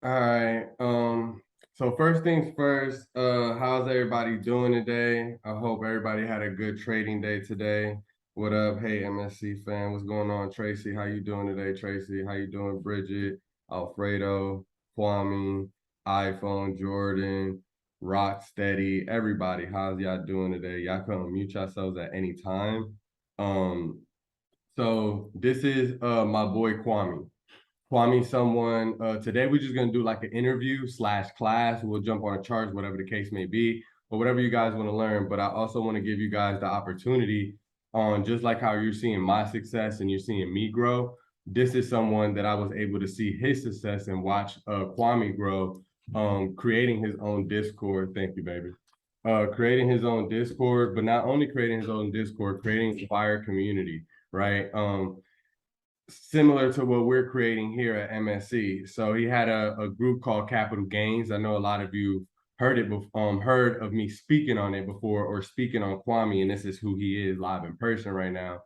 All right. So first things first, how's everybody doing today? I hope everybody had a good trading day today. What up? Hey, MSC fan, what's going on? Tracy, how you doing today? Tracy, how you doing? Bridget, Alfredo, Kwame, iPhone, Jordan, Rocksteady, everybody, how's y'all doing today? Y'all can unmute yourselves at any time. Um, so this is my boy Kwame. Kwame, someone today we're just gonna do like an interview slash class. We'll jump on a charge, whatever the case may be, or whatever you guys want to learn. But I also want to give you guys the opportunity on just like how you're seeing my success and you're seeing me grow. This is someone that I was able to see his success and watch Kwame grow, creating his own Discord. Thank you, baby. Creating his own Discord, but not only creating his own Discord, creating a fire community, right? Similar to what we're creating here at MSC. So he had a group called Capital Gains. I know a lot of you heard it, heard of me speaking on it before or speaking on Kwame, and this is who he is live in person right now.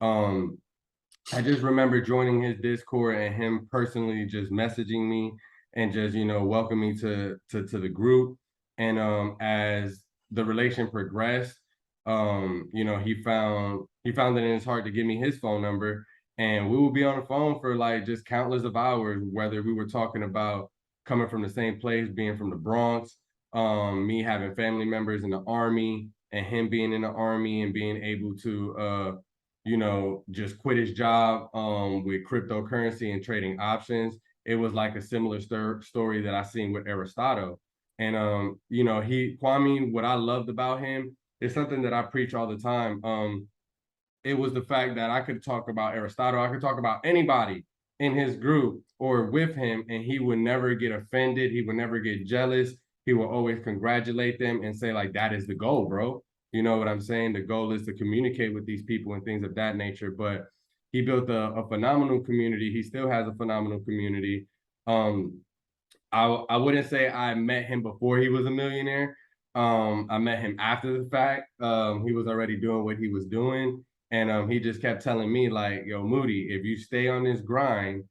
I just remember joining his Discord and him personally just messaging me and just welcoming me to the group. And as the relation progressed, he found that in his heart to give me his phone number, and we would be on the phone for like just countless of hours, whether we were talking about coming from the same place, being from the Bronx, me having family members in the army, and him being in the army and being able to just quit his job with cryptocurrency and trading options. It was like a similar story that I seen with Aristotle. And Kwame, what I loved about him is something that I preach all the time. It was the fact that I could talk about Aristotle, I could talk about anybody in his group or with him, and he would never get offended. He would never get jealous. He will always congratulate them and say, like, that is the goal, bro. You know what I'm saying? The goal is to communicate with these people and things of that nature. But he built a phenomenal community. He still has a phenomenal community. Um, I wouldn't say I met him before he was a millionaire. I met him after the fact. He was already doing what he was doing. And he just kept telling me, like, yo, Moody, if you stay on this grind,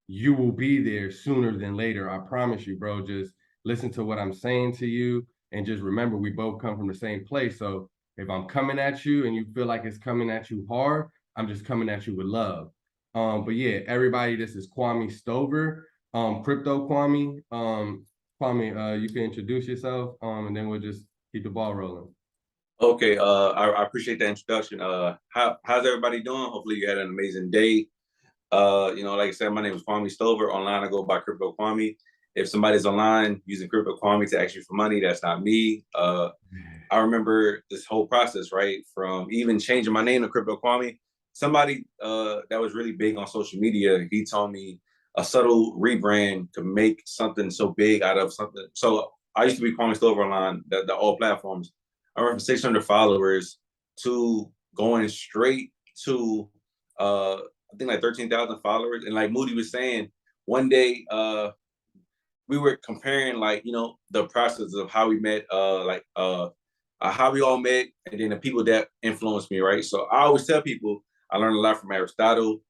you will be there sooner than later. I promise you, bro. Just listen to what I'm saying to you. And just remember, we both come from the same place. So if I'm coming at you and you feel like it's coming at you hard, I'm just coming at you with love. But yeah, everybody, this is Kwame Stover, Crypto Kwame. Kwame, you can introduce yourself, and then we'll just keep the ball rolling. Okay, I appreciate the introduction. How's everybody doing? Hopefully you had an amazing day. Like I said, my name is Kwame Stover. Online, I go by Crypto Kwame. If somebody's online using Crypto Kwame to ask you for money, that's not me. I remember this whole process, right? From even changing my name to Crypto Kwame. Somebody that was really big on social media, he told me a subtle rebrand could make something so big out of something. So I used to be Kwame Stover online, the all platforms. I went from 600 followers to going straight to I think like 13,000 followers. And like Moody was saying, one day we were comparing like, the process of how we met, how we all met, and then the people that influenced me, right? So I always tell people I learned a lot from Aristotle,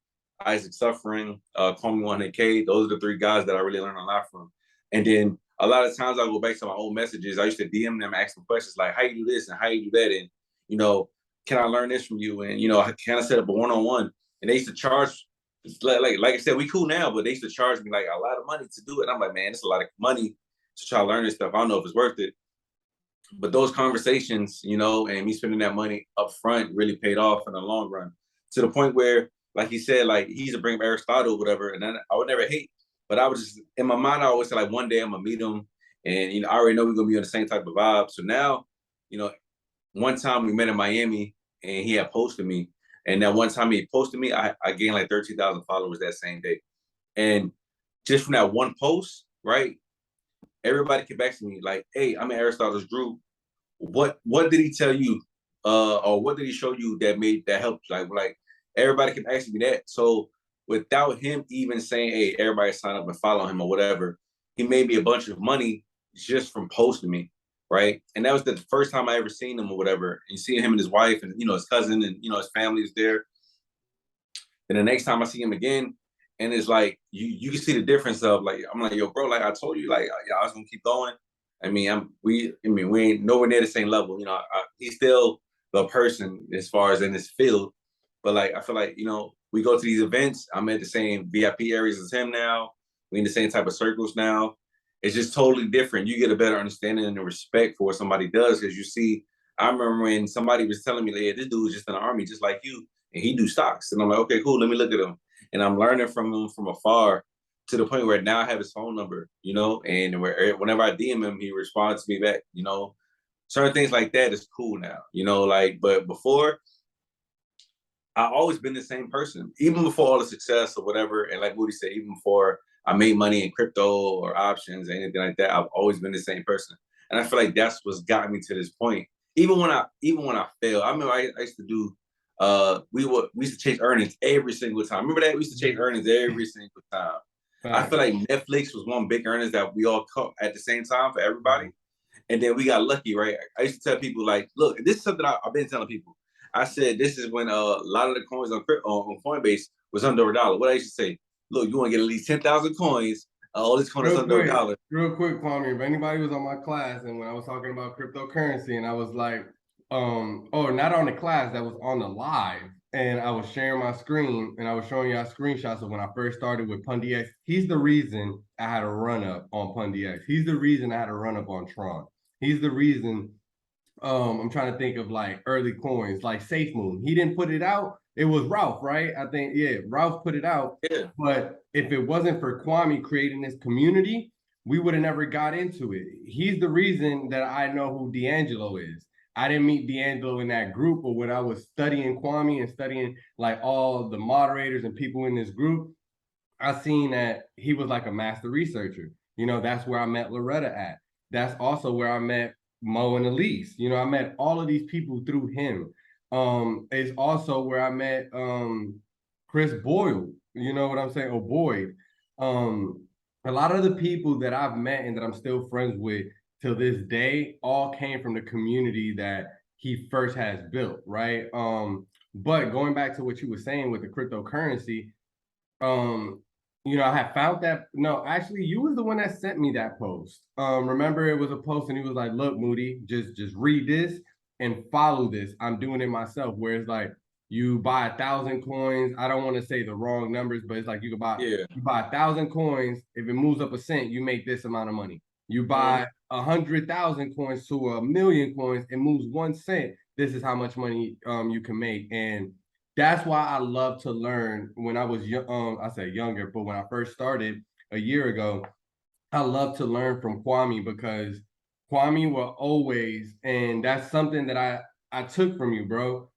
Isaac Suffering, Kwame 100K. Those are the three guys that I really learned a lot from. And then a lot of times I go back to my old messages. I used to DM them, ask them questions like, how you do this and how you do that? And, can I learn this from you? And, can I set up a one-on-one? And they used to charge, like I said, we cool now, but they used to charge me like a lot of money to do it. And I'm like, man, it's a lot of money to try to learn this stuff. I don't know if it's worth it. But those conversations, and me spending that money up front really paid off in the long run, to the point where, like he said, like he used to bring up Aristotle, whatever, and then I would never hate. But I was just in my mind, I always say like one day I'm gonna meet him, and I already know we're gonna be on the same type of vibe. So now, one time we met in Miami, and he had posted me, and that one time he posted me, I gained like 13,000 followers that same day, and just from that one post, right? Everybody kept asking me like, "Hey, I'm in Aristotle's group. What did he tell you, or what did he show you that helped?" Like everybody kept asking me that. So without him even saying, "Hey, everybody sign up and follow him" or whatever, he made me a bunch of money just from posting me, right? And that was the first time I ever seen him or whatever. And seeing him and his wife and his cousin and his family is there. And the next time I see him again, And it's like you can see the difference of like I'm like, yo, bro, like I told you, like I was gonna keep going. I mean, we ain't nowhere near the same level. You know, he's still the person as far as in this field, but like I feel like we go to these events. I'm at the same VIP areas as him now. We in the same type of circles now. It's just totally different. You get a better understanding and respect for what somebody does because you see. I remember when somebody was telling me, like, yeah, this dude was just in the army, just like you, and he do stocks, and I'm like, okay, cool. Let me look at him, and I'm learning from him from afar to the point where now I have his phone number, and whenever I DM him, he responds to me back, certain things like that is cool now, like, but before I always been the same person, even before all the success or whatever. And like Moody said, even before I made money in crypto or options or anything like that, I've always been the same person. And I feel like that's what's got me to this point. Even when I failed, I remember I used to do we used to chase earnings every single time. Remember that? We used to chase earnings every single time. I feel like Netflix was one big earnings that we all caught at the same time for everybody. And then we got lucky, right? I used to tell people, like, look, this is something I've been telling people. I said, this is when a lot of the coins on Coinbase was under $1. What I used to say, look, you want to get at least 10,000 coins, all this coin is under $1. Real quick, Kwame, if anybody was on my class and when I was talking about cryptocurrency and I was like, not on the class, that was on the live. And I was sharing my screen and I was showing y'all screenshots of when I first started with PundyX. He's the reason I had a run up on PundyX. He's the reason I had a run up on Tron. He's the reason I'm trying to think of like early coins, like Safe Moon. He didn't put it out. It was Ralph, right? I think, yeah, Ralph put it out. Yeah. But if it wasn't for Kwame creating this community, we would have never got into it. He's the reason that I know who D'Angelo is. I didn't meet D'Angelo in that group, but when I was studying Kwame and studying like all the moderators and people in this group, I seen that he was like a master researcher. That's where I met Loretta at. That's also where I met Mo and Elise. I met all of these people through him. It's also where I met Chris Boyle. You know what I'm saying? Or Boyd. A lot of the people that I've met and that I'm still friends with till this day all came from the community that he first has built, right? But going back to what you were saying with the cryptocurrency, I had found that. No, actually, you was the one that sent me that post. Remember, it was a post, and he was like, "Look, Moody, just read this and follow this. I'm doing it myself." Where it's like you buy 1,000 coins. I don't want to say the wrong numbers, but it's like you buy 1,000 coins. If it moves up a cent, you make this amount of money. You buy 100,000 coins to 1,000,000 coins, it moves 1 cent. This is how much money you can make. And that's why I love to learn. When I was young, I say younger, but when I first started a year ago, I love to learn from Kwame because Kwame will always, and that's something that I took from you, bro.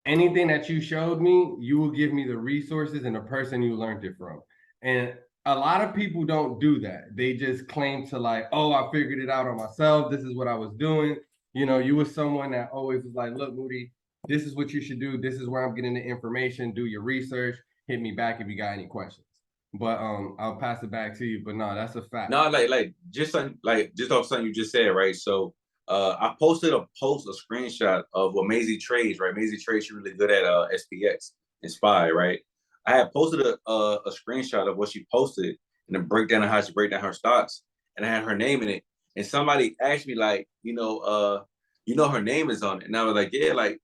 Anything that you showed me, you will give me the resources and the person you learned it from. And a lot of people don't do that. They just claim to like, oh, I figured it out on myself. This is what I was doing. You were someone that always was like, look, Moody, this is what you should do. This is where I'm getting the information. Do your research. Hit me back if you got any questions. But I'll pass it back to you. But no, that's a fact. No, like just off something you just said, right? So I posted a screenshot of what Maisie trades, right? Maisie trades, she's really good at SPX and SPY, right? I had posted a screenshot of what she posted and a breakdown of how she break down her stocks, and I had her name in it. And somebody asked me, like, her name is on it, and I was like, yeah, like,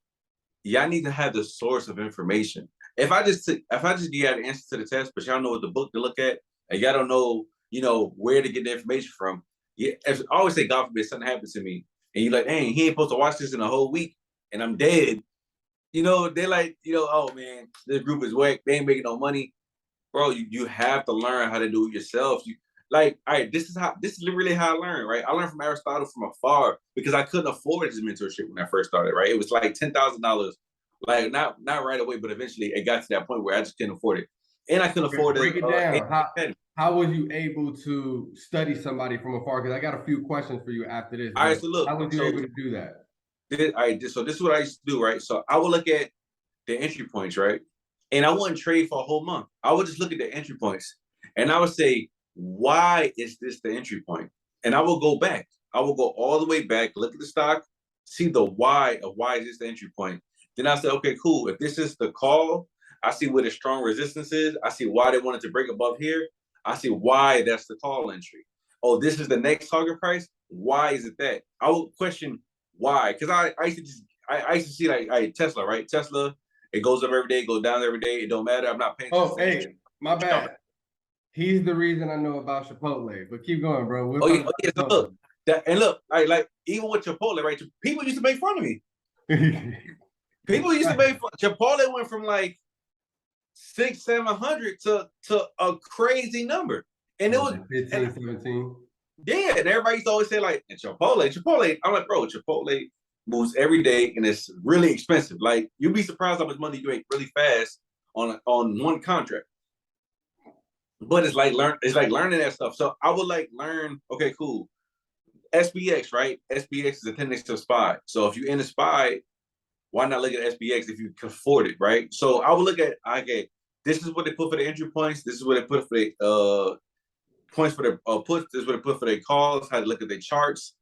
y'all need to have the source of information. If I just give you the answer to the test, but y'all know what the book to look at, and y'all don't know, where to get the information from. Yeah, as I always say, God forbid something happens to me, and you're like, dang, he ain't supposed to watch this in a whole week, and I'm dead. They're like, oh man, this group is whack. They ain't making no money, bro. You have to learn how to do it yourself. All right, this is literally how I learned, right? I learned from Aristotle from afar because I couldn't afford his mentorship when I first started, right? It was like $10,000, like not right away, but eventually it got to that point where I just couldn't afford it, and I couldn't afford it. Break it down. How was you able to study somebody from afar? Because I got a few questions for you after this. All right, so look, how was you able to do that? So this is what I used to do, right? So I would look at the entry points, right? And I wouldn't trade for a whole month. I would just look at the entry points, and I would say, why is this the entry point? And I will go back. I will go all the way back, look at the stock, see the why of why is this the entry point. Then I say, okay, cool. If this is the call, I see where the strong resistance is. I see why they wanted to break above here. I see why that's the call entry. Oh, this is the next target price. Why is it that? I would question why, because I used to just I used to see like Tesla, right? Tesla, it goes up every day, it goes down every day. It don't matter. I'm not paying Oh, attention. hey, my bad. He's the reason I know about Chipotle. But keep going, bro. We'll talk Yeah. So look, look, like even with Chipotle, right? People used to make fun of me. People used to make fun. Chipotle went from like 600-700 to a crazy number, and it was 15, 17. Yeah, and everybody used to always say like, Chipotle. I'm like, bro, Chipotle moves every day, and it's really expensive. Like, you'd be surprised how much money you make really fast on one contract. But it's like learning that stuff. So I would like learn. Okay, cool. SPX, right? SPX is a 10x to SPY. So if you're in a SPY, why not look at SPX if you can afford it, right? So I would look at, okay, this is what they put for the entry points. This is what they put for the points for their puts. This is what they put for their calls. How to look at their charts.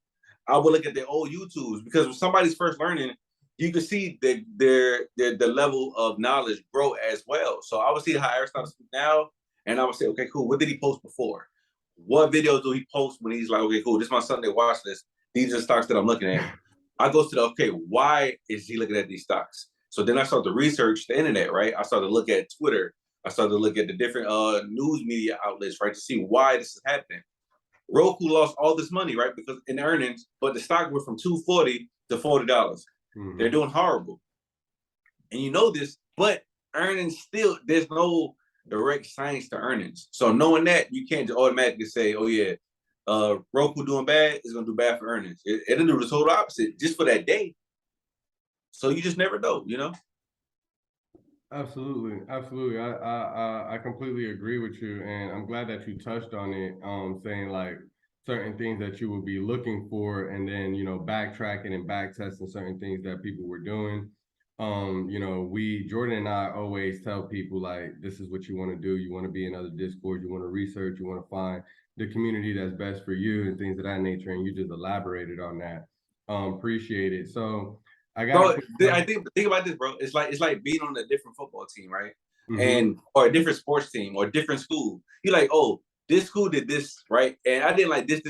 I would look at their old YouTubes, because when somebody's first learning, you can see the level of knowledge grow as well. So I would see how Aristotle speaks now, and I would say, okay, cool. What did he post before? What videos do he post when he's like, okay, cool, this is my Sunday watch list. These are the stocks that I'm looking at. I go to okay, why is he looking at these stocks? So then I start to research the internet, right? I started to look at Twitter. I started to look at the different news media outlets, right, to see why this is happening. Roku lost all this money, right, because in earnings, but the stock went from $240 to $40. Mm-hmm. They're doing horrible. And you know this, but earnings still, there's no direct science to earnings. So knowing that, you can't just automatically say, oh yeah, Roku doing bad is gonna do bad for earnings. It'll do the total opposite just for that day. So you just never know, you know? Absolutely. I completely agree with you, and I'm glad that you touched on it, saying like certain things that you would be looking for, and then backtracking and back testing certain things that people were doing. Jordan and I always tell people like, this is what you want to do. You want to be in other Discord, you want to research, you want to find the community that's best for you and things of that nature, and you just elaborated on that. Appreciate it. So I think about this, bro. It's like being on a different football team, right? Mm-hmm. And or a different sports team or a different school. You're like, oh, this school did this, right? And I didn't like this,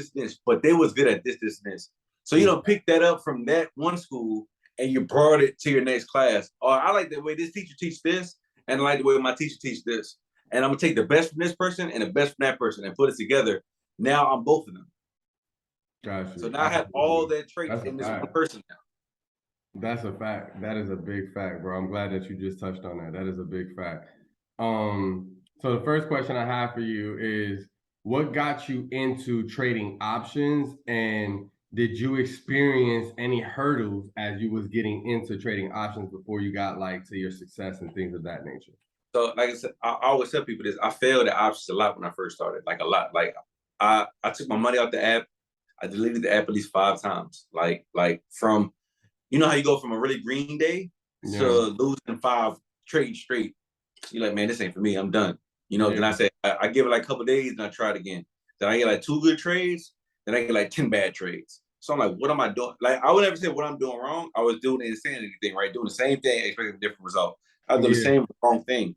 but they was good at this, this. So you don't pick that up from that one school and you brought it to your next class. Or I like the way this teacher teaches this, and I like the way my teacher teaches this. And I'm gonna take the best from this person and the best from that person and put it together. Now I'm both of them. Gotcha. So now I have all that traits in this one person now. That's a fact. That is a big fact, bro. I'm glad that you just touched on that. That is a big fact. So the first question I have for you is, what got you into trading options, and did you experience any hurdles as you was getting into trading options before you got like to your success and things of that nature? So like I said, I always tell people this. I failed at options a lot when I first started, like a lot. Like I took my money out the app. I deleted the app at least 5 times. Like from, you know how you go from a really green day to losing 5 trades straight. You're like, man, this ain't for me. I'm done. Then I said, I give it like a couple days and I try it again. Then I get like 2 good trades. Then I get like 10 bad trades. So I'm like, what am I doing? Like, I would never say what I'm doing wrong. I was doing the insanity thing, right? Doing the same thing, expecting a different result. I was doing the same wrong thing.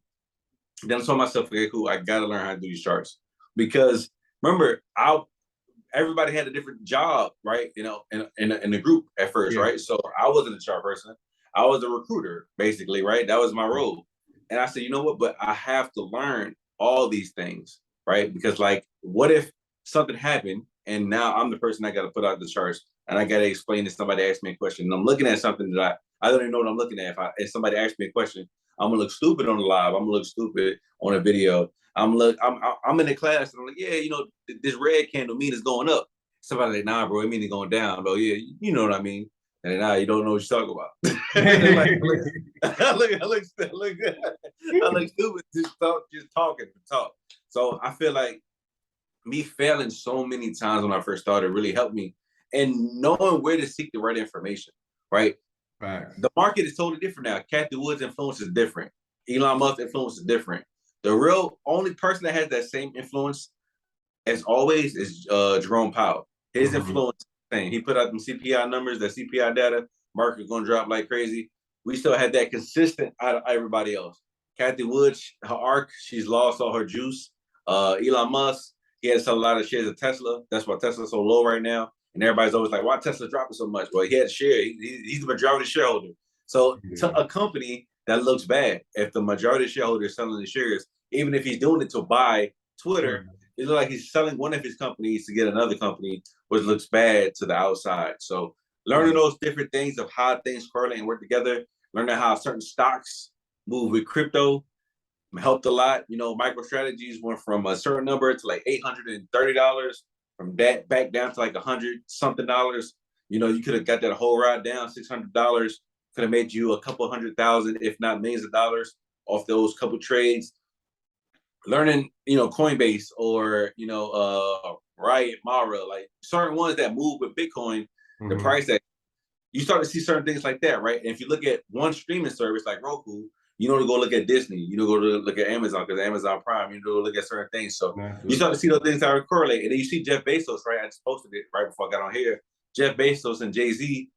Then I told myself, okay, cool, I got to learn how to do these charts. Because remember, everybody had a different job, right? In the group at first, right? So I wasn't a chart person. I was a recruiter, basically, right? That was my role. And I said, you know what? But I have to learn all these things, right? Because like, what if something happened and now I'm the person that got to put out the charts and I got to explain to somebody ask me a question and I'm looking at something that I don't even know what I'm looking at. If somebody asks me a question, I'm gonna look stupid on the live. I'm gonna look stupid on a video. I'm in the class and I'm like, yeah, this red candle mean it's going up. Somebody's like, nah, bro, it mean it's going down. Bro, yeah, you know what I mean. And now you don't know what you're talking about. I look stupid just talking to talk. So I feel like me failing so many times when I first started really helped me, and knowing where to seek the right information, right? Right. The market is totally different now. Kathy Wood's influence is different. Elon Musk's influence is different. The real only person that has that same influence, as always, is Jerome Powell. His influence is the same. He put out them CPI numbers, that CPI data, market's going to drop like crazy. We still had that consistent out of everybody else. Kathy Wood, her arc, she's lost all her juice. Elon Musk, he had to sell a lot of shares of Tesla. That's why Tesla's so low right now. And everybody's always like, why Tesla dropping so much? Well, he had a share. He's the majority shareholder. So to a company that looks bad, if the majority shareholder is selling the shares, even if he's doing it to buy Twitter, it looks like he's selling one of his companies to get another company, which looks bad to the outside. So learning those different things of how things correlate and work together, learning how certain stocks move with crypto helped a lot. You know, MicroStrategies went from a certain number to like $830, from that back down to like $100-something. You know, you could have got that whole ride down, $600, could have made you a couple $100,000, if not millions of dollars off those couple trades. Learning, you know, Coinbase or, you know, Riot, Mara, like certain ones that move with Bitcoin, the price that you start to see certain things like that, right? And if you look at one streaming service like Roku, you know to go look at Disney, you know go to look at Amazon because Amazon Prime, you know to look at certain things. So you start to see those things that are correlated. And then you see Jeff Bezos, right? I just posted it right before I got on here. Jeff Bezos and Jay-Z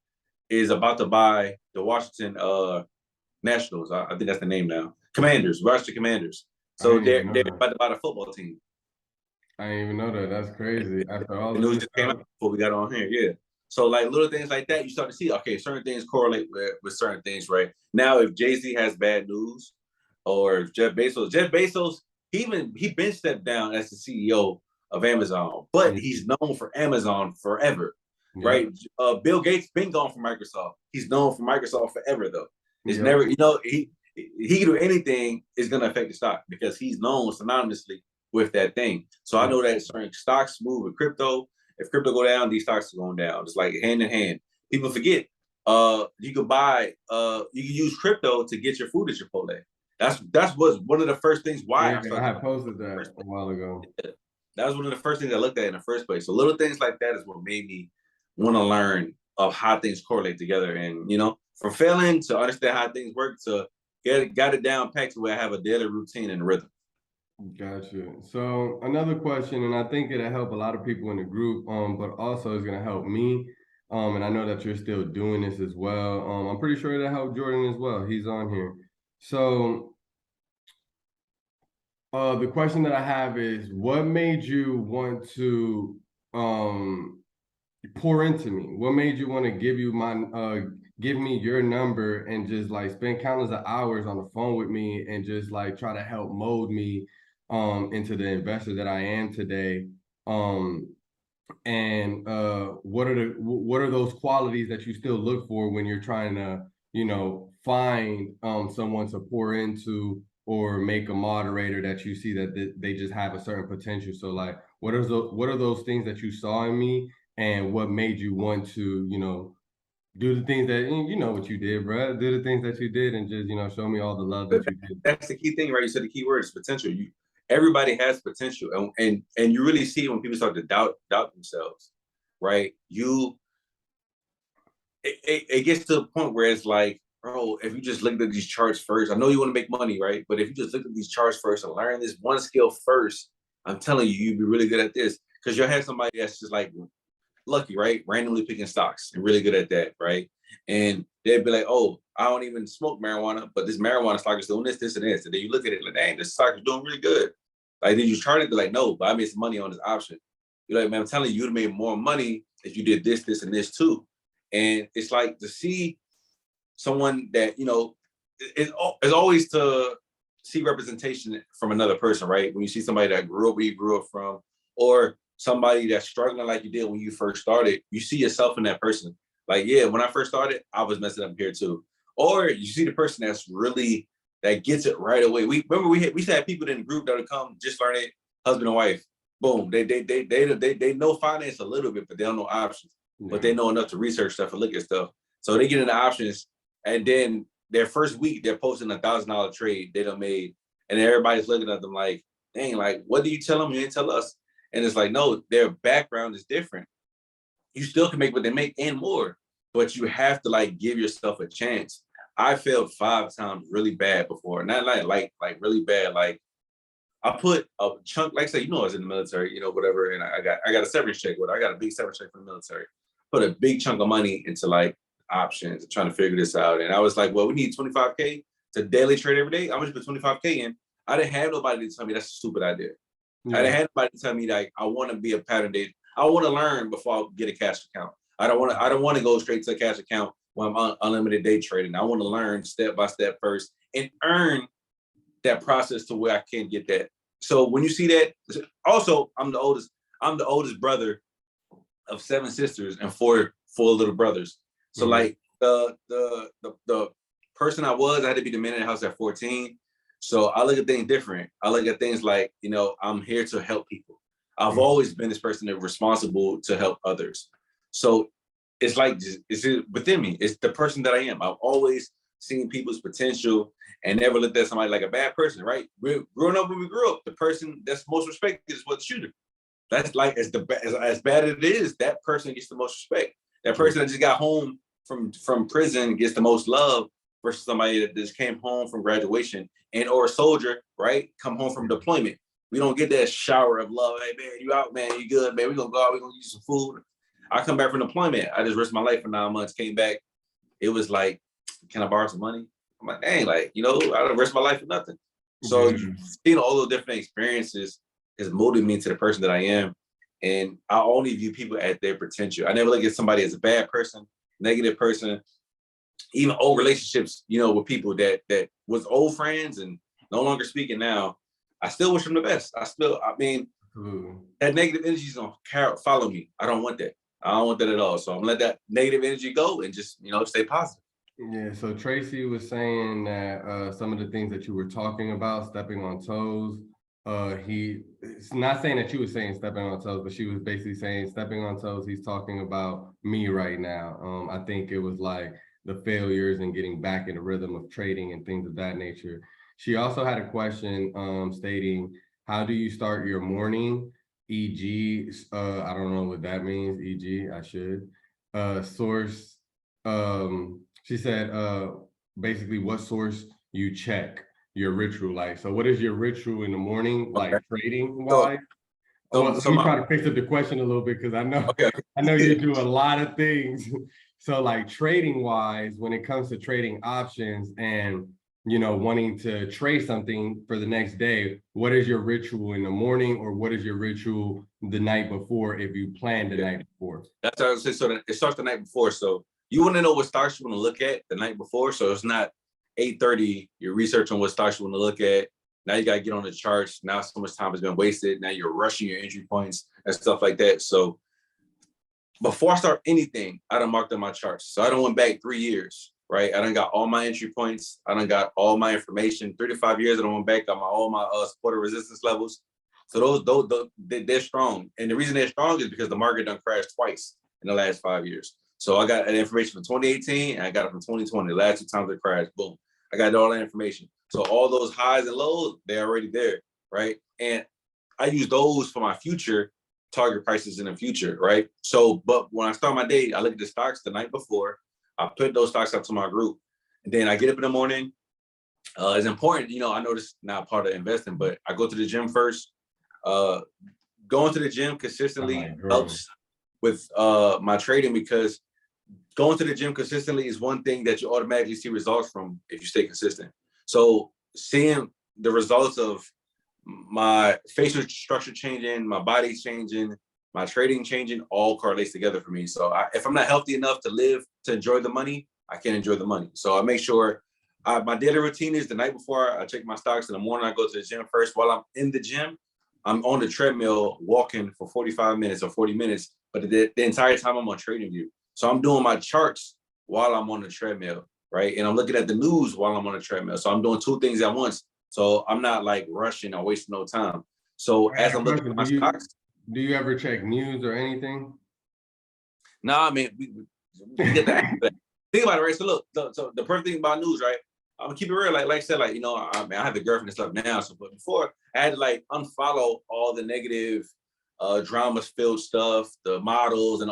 is about to buy the Washington Nationals. I think that's the name now. Commanders, Washington Commanders. So they're about to buy the football team. I didn't even know that. That's crazy. After all the news just came out before we got on here, yeah. So like little things like that, you start to see, okay, certain things correlate with certain things, right? Now, if Jay-Z has bad news, or if Jeff Bezos, he been stepped down as the CEO of Amazon, but he's known for Amazon forever, right? Bill Gates been gone from Microsoft. He's known for Microsoft forever, though. It's never, you know, he can do anything is going to affect the stock because he's known synonymously with that thing. So I know that certain stocks move with crypto. If crypto go down, these stocks are going down. It's like hand in hand. People forget. You can buy. You can use crypto to get your food at Chipotle. That's was one of the first things. Why I had posted that a while ago. That was one of the first things I looked at in the first place. So little things like that is what made me want to learn of how things correlate together. And you know, from failing to understand how things work to got it down packed to where I have a daily routine and rhythm. Gotcha. So another question, and I think it'll help a lot of people in the group, but also it's gonna help me. And I know that you're still doing this as well. I'm pretty sure it'll help Jordan as well. He's on here. So the question that I have is, what made you want to pour into me? What made you want to give me your number and just like spend countless of hours on the phone with me and just like try to help mold me into the investor that I am today? And what are those qualities that you still look for when you're trying to, you know, find someone to pour into or make a moderator that you see that they just have a certain potential? So like, what are those things that you saw in me, and what made you want to, you know, do the things that, you know what you did, bro. Do the things that you did and just, you know, show me all the love that you did. That's the key thing, right? You said the key word is potential. Everybody has potential, and you really see when people start to doubt themselves, right? It gets to a point where it's like, bro, if you just look at these charts first, I know you want to make money, right? But if you just look at these charts first and learn this one skill first, I'm telling you, you'd be really good at this because you'll have somebody that's just like lucky, right? Randomly picking stocks and really good at that, right? And they'd be like, oh, I don't even smoke marijuana, but this marijuana stock is doing this, and this. And then you look at it like, dang, this stock is doing really good. Like, then you chart it, they're like, no, but I made some money on this option. You're like, man, I'm telling you, you'd have made more money if you did this, and this too. And it's like to see someone that, you know, it's always to see representation from another person, right? When you see somebody that grew up where you grew up from, or somebody that's struggling like you did when you first started, you see yourself in that person. Like, yeah, when I first started, I was messing up here too. Or you see the person that's really, that gets it right away. We had people in the group that would come just learn it, husband and wife. Boom. They know finance a little bit, but they don't know options. But they know enough to research stuff and look at stuff. So they get into options, and then their first week they're posting $1,000 trade they done made, and everybody's looking at them like, dang, like, what do you tell them? You didn't tell us. And it's like, no, their background is different. You still can make what they make and more, but you have to like give yourself a chance. I failed 5 times really bad before, not like really bad. Like, I put a chunk, like say, you know, I was in the military, you know, whatever, and I got a severance check. I got a big severance check from the military. Put a big chunk of money into like options and trying to figure this out. And I was like, well, we need 25K. to daily trade every day, I'm gonna put 25K in. I didn't have nobody to tell me that's a stupid idea. Yeah. I didn't have nobody to tell me like I want to be a pattern day. I want to learn before I get a cash account. I don't want to go straight to a cash account when I'm unlimited day trading. I want to learn step by step first and earn that process to where I can get that. So when you see that, also I'm the oldest brother of 7 sisters and four little brothers. So like the person I had to be the man in the house at 14. So I look at things different. I look at things like, you know, I'm here to help people. I've always been this person that's responsible to help others. So it's like, it's within me. It's the person that I am. I've always seen people's potential and never looked at somebody like a bad person, right? Growing up when we grew up, the person that's most respected is what the shooter. That's like, as bad as it is, that person gets the most respect. That person that just got home from prison gets the most love versus somebody that just came home from graduation and or a soldier, right? Come home from deployment. We don't get that shower of love. Hey man, you out, man, you good, man. We're gonna go out, we're gonna eat some food. I come back from deployment. I just risked my life for 9 months, came back. It was like, can I borrow some money? I'm like, dang, like, you know, I don't risk my life for nothing. So seeing all those different experiences has molded me to the person that I am. And I only view people at their potential. I never look at somebody as a bad person, negative person, even old relationships, you know, with people that was old friends and no longer speaking now. I still wish them the best. I mean, that negative energy is gonna follow me. I don't want that. I don't want that at all. So I'm gonna let that negative energy go and just, you know, stay positive. Yeah, so Tracy was saying that some of the things that you were talking about, stepping on toes, it's not saying that you were saying stepping on toes, but she was basically saying stepping on toes, he's talking about me right now. I think it was like the failures and getting back in the rhythm of trading and things of that nature. She also had a question stating, how do you start your morning? E.g., I don't know what that means, e.g., I should. Source, she said, basically what source you check your ritual like. So what is your ritual in the morning, like trading wise? Well, let me try to fix up the question a little bit because I know you do a lot of things. So like trading wise, when it comes to trading options and, you know, wanting to trade something for the next day, what is your ritual in the morning or what is your ritual the night before if you plan the night before? That's what I was saying. So it starts the night before. So you want to know what stocks you want to look at the night before. So it's not 8:30, you're researching what stocks you want to look at. Now you got to get on the charts. Now so much time has been wasted. Now you're rushing your entry points and stuff like that. So before I start anything, I done marked up my charts. So I done went back 3 years, right? I done got all my entry points. I done got all my information. 35 years, I done went back, got all my support and resistance levels. So those they're strong. And the reason they're strong is because the market done crashed twice in the last 5 years. So I got that information from 2018 and I got it from 2020. The last 2 times it crashed, boom. I got all that information. So all those highs and lows, they're already there, right? And I use those for my future target prices in the future, right? So, but when I start my day, I look at the stocks the night before. I put those stocks up to my group. And then I get up in the morning. It's important, you know, I know this is not part of investing, but I go to the gym first. Going to the gym consistently helps with my trading because going to the gym consistently is one thing that you automatically see results from if you stay consistent. So seeing the results of my facial structure changing, my body changing, my trading changing, all correlates together for me. So if I'm not healthy enough to live, to enjoy the money, I can't enjoy the money. So I make sure my daily routine is the night before I check my stocks. In the morning, I go to the gym first. While I'm in the gym, I'm on the treadmill walking for 45 minutes or 40 minutes, but the entire time I'm on TradingView. So I'm doing my charts while I'm on the treadmill, right? And I'm looking at the news while I'm on the treadmill. So I'm doing 2 things at once. So I'm not like rushing or wasting no time. So as I'm looking at my stocks. Do you ever check news or anything? Nah, man, we get that. Think about it, right? So look, so the perfect thing about news, right? I'm gonna keep it real. Like I said, like, you know, I have the girlfriend and stuff now. So, but before I had to like unfollow all the negative, drama-filled stuff, the models, and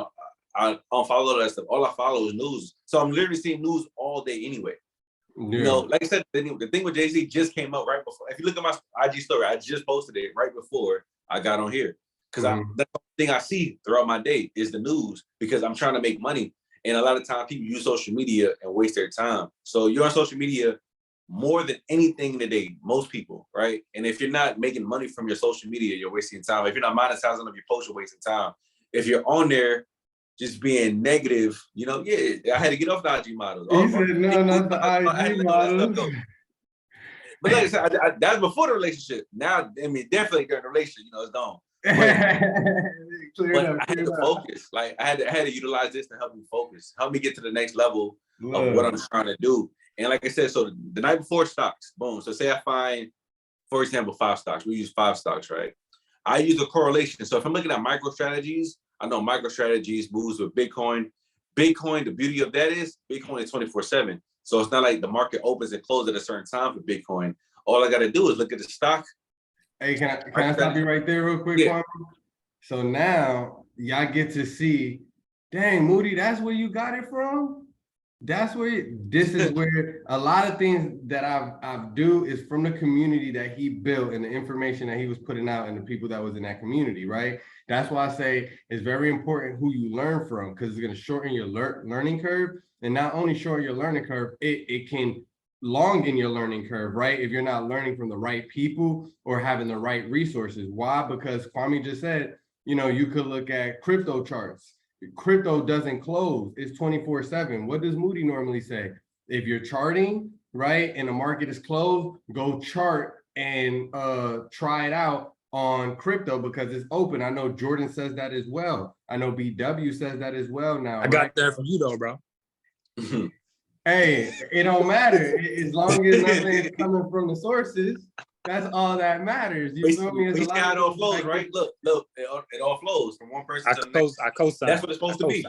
I unfollow that stuff. All I follow is news. So I'm literally seeing news all day anyway. Yeah. You know, like I said, the thing with Jay-Z just came out right before. If you look at my IG story, I just posted it right before I got on here. Because that's the thing I see throughout my day is the news because I'm trying to make money. And a lot of times people use social media and waste their time. So you're on social media more than anything in the day, most people, right? And if you're not making money from your social media, you're wasting time. If you're not monetizing of your post, you're wasting time. If you're on there just being negative, you know, yeah, I had to get off the IG models. He said, no, not the I had to IG let all that stuff models. go. But like I said, that's before the relationship. Now, I mean, definitely during the relationship, you know, it's gone. But I had to focus. Like I had to utilize this to help me focus, help me get to the next level of what I'm trying to do. And like I said, so the night before stocks, boom. So say I find, for example, 5 stocks. We use 5 stocks, right? I use a correlation. So if I'm looking at micro strategies, I know micro strategies moves with Bitcoin. Bitcoin, the beauty of that is Bitcoin is 24/7. So it's not like the market opens and closes at a certain time for Bitcoin. All I got to do is look at the stock. Hey, can I stop you right there real quick, Kwame? So now y'all get to see, dang, Moody, that's where you got it from? That's where, this is where a lot of things that I've do is from the community that he built and the information that he was putting out and the people that was in that community, right? That's why I say it's very important who you learn from, because it's going to shorten your learning curve. And not only shorten your learning curve, it can long in your learning curve, right? If you're not learning from the right people or having the right resources. Why? Because Kwame just said, you know, you could look at crypto charts. Crypto doesn't close. It's 24/7. What does Moody normally say? If you're charting, right, and the market is closed, go chart and try it out on crypto because it's open. I know Jordan says that as well. I know BW says that as well now. I got that from you though, bro. Hey, it don't matter as long as nothing is coming from the sources. That's all that matters. You feel me? We see how it all flows, right? Look, it all flows from one person to the next. I co-sign. That's what it's supposed to be. You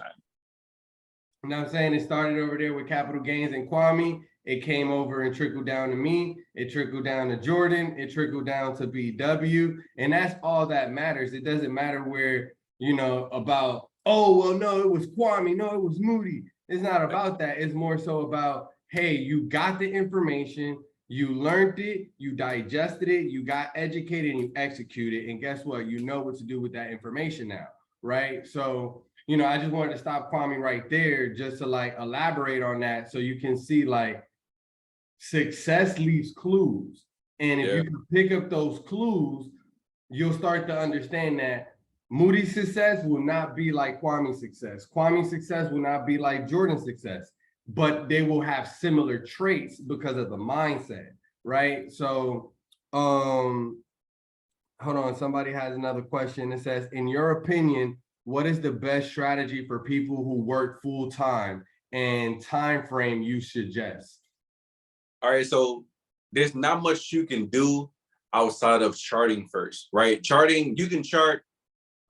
know what I'm saying? It started over there with capital gains and Kwame. It came over and trickled down to me. It trickled down to Jordan. It trickled down to BW. And that's all that matters. It doesn't matter where, you know, about, oh, well, no, it was Kwame. No, it was Moody. It's not about that. It's more so about, hey, you got the information. You learned it, you digested it, you got educated, and you executed. And guess what? You know what to do with that information now, right? So, you know, I just wanted to stop Kwame right there just to like elaborate on that so you can see like success leaves clues. And if you can pick up those clues, you'll start to understand that Moody's success will not be like Kwame's success. Kwame's success will not be like Jordan's success, but they will have similar traits because of the mindset, right? So, hold on, somebody has another question. It says, in your opinion, what is the best strategy for people who work full time and time frame you suggest? All right, so there's not much you can do outside of charting first, right? Charting, you can chart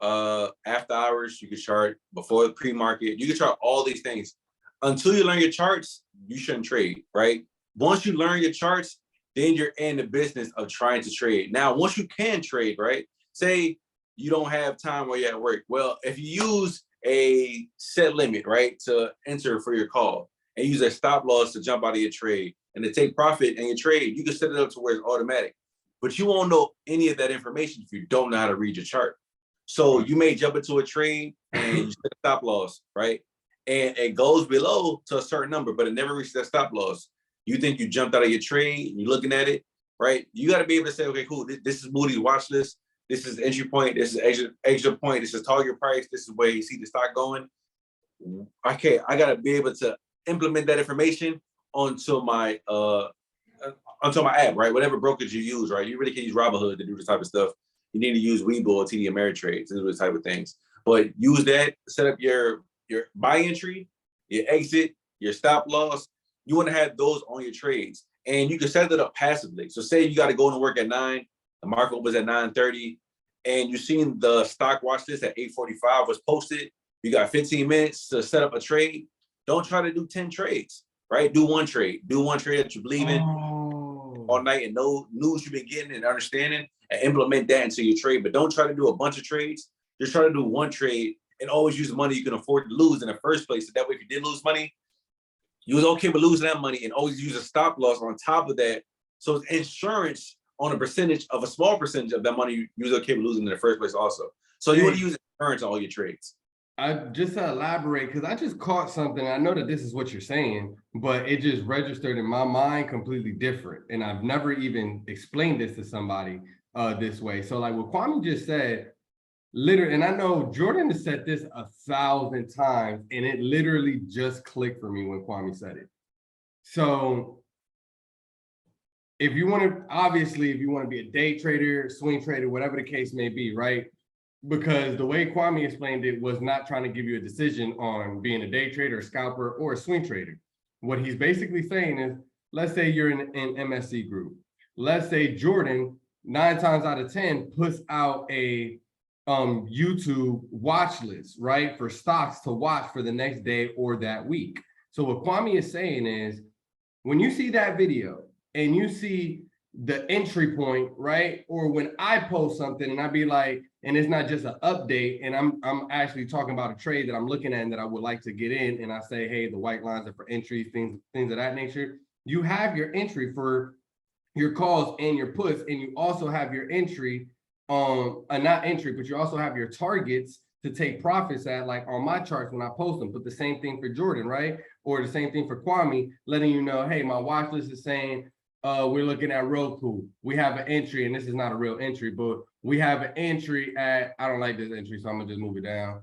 after hours, you can chart before the pre-market, you can chart all these things. Until you learn your charts, you shouldn't trade, right? Once you learn your charts, then you're in the business of trying to trade. Now, once you can trade, right? Say you don't have time while you're at work. Well, if you use a set limit, right, to enter for your call and use a stop loss to jump out of your trade and to take profit in your trade, you can set it up to where it's automatic. But you won't know any of that information if you don't know how to read your chart. So you may jump into a trade and you set a stop loss, right? And it goes below to a certain number, but it never reaches that stop loss. You think you jumped out of your trade, and you're looking at it, right? You got to be able to say, okay, cool, this is Moody's watch list. This is entry point. This is extra point. This is target price. This is where you see the stock going. Okay, I got to be able to implement that information onto my app, right? Whatever brokerage you use, right? You really can't use Robinhood to do this type of stuff. You need to use Webull or TD Ameritrade to do this type of things. But use that, set up your buy entry, your exit, your stop loss. You want to have those on your trades. And you can set it up passively. So say you got to go to work at 9, the market opens at 9:30, and you've seen the stock watch list at 8:45 was posted. You got 15 minutes to set up a trade. Don't try to do 10 trades, right? Do one trade. Do one trade that you believe in all night and no news you've been getting and understanding, and implement that into your trade. But don't try to do a bunch of trades. Just try to do one trade and always use the money you can afford to lose in the first place. So that way, if you did lose money, you was okay with losing that money, and always use a stop loss on top of that. So it's insurance on a small percentage of that money you was okay with losing in the first place also. So you want to use insurance on all your trades. I just to elaborate, because I just caught something. I know that this is what you're saying, but it just registered in my mind completely different. And I've never even explained this to somebody this way. So like what Kwame just said, literally, and I know Jordan has said this 1,000 times, and it literally just clicked for me when Kwame said it. So if you want to, obviously, if you want to be a day trader, swing trader, whatever the case may be, right? Because the way Kwame explained it was not trying to give you a decision on being a day trader, a scalper, or a swing trader. What he's basically saying is, let's say you're in an MSC group. Let's say Jordan, 9 times out of 10, puts out a YouTube watch list, right? For stocks to watch for the next day or that week. So what Kwame is saying is, when you see that video and you see the entry point, right? Or when I post something and I be like, and it's not just an update, and I'm actually talking about a trade that I'm looking at and that I would like to get in, and I say, hey, the white lines are for entries, things of that nature. You have your entry for your calls and your puts, and you also have your entry not entry, but you also have your targets to take profits at, like on my charts when I post them. But the same thing for Jordan, right? Or the same thing for Kwame, letting you know, hey, my watch list is saying we're looking at Roku. We have an entry, and this is not a real entry, but we have an entry at, I don't like this entry, so I'm gonna just move it down.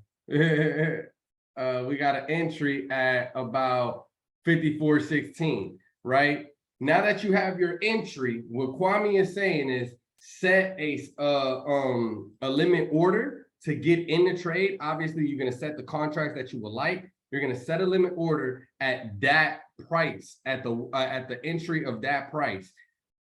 We got an entry at about 54.16, right? Now that you have your entry, what Kwame is saying is set a limit order to get in the trade. Obviously, you're gonna set the contracts that you would like. You're gonna set a limit order at that price, at the entry of that price.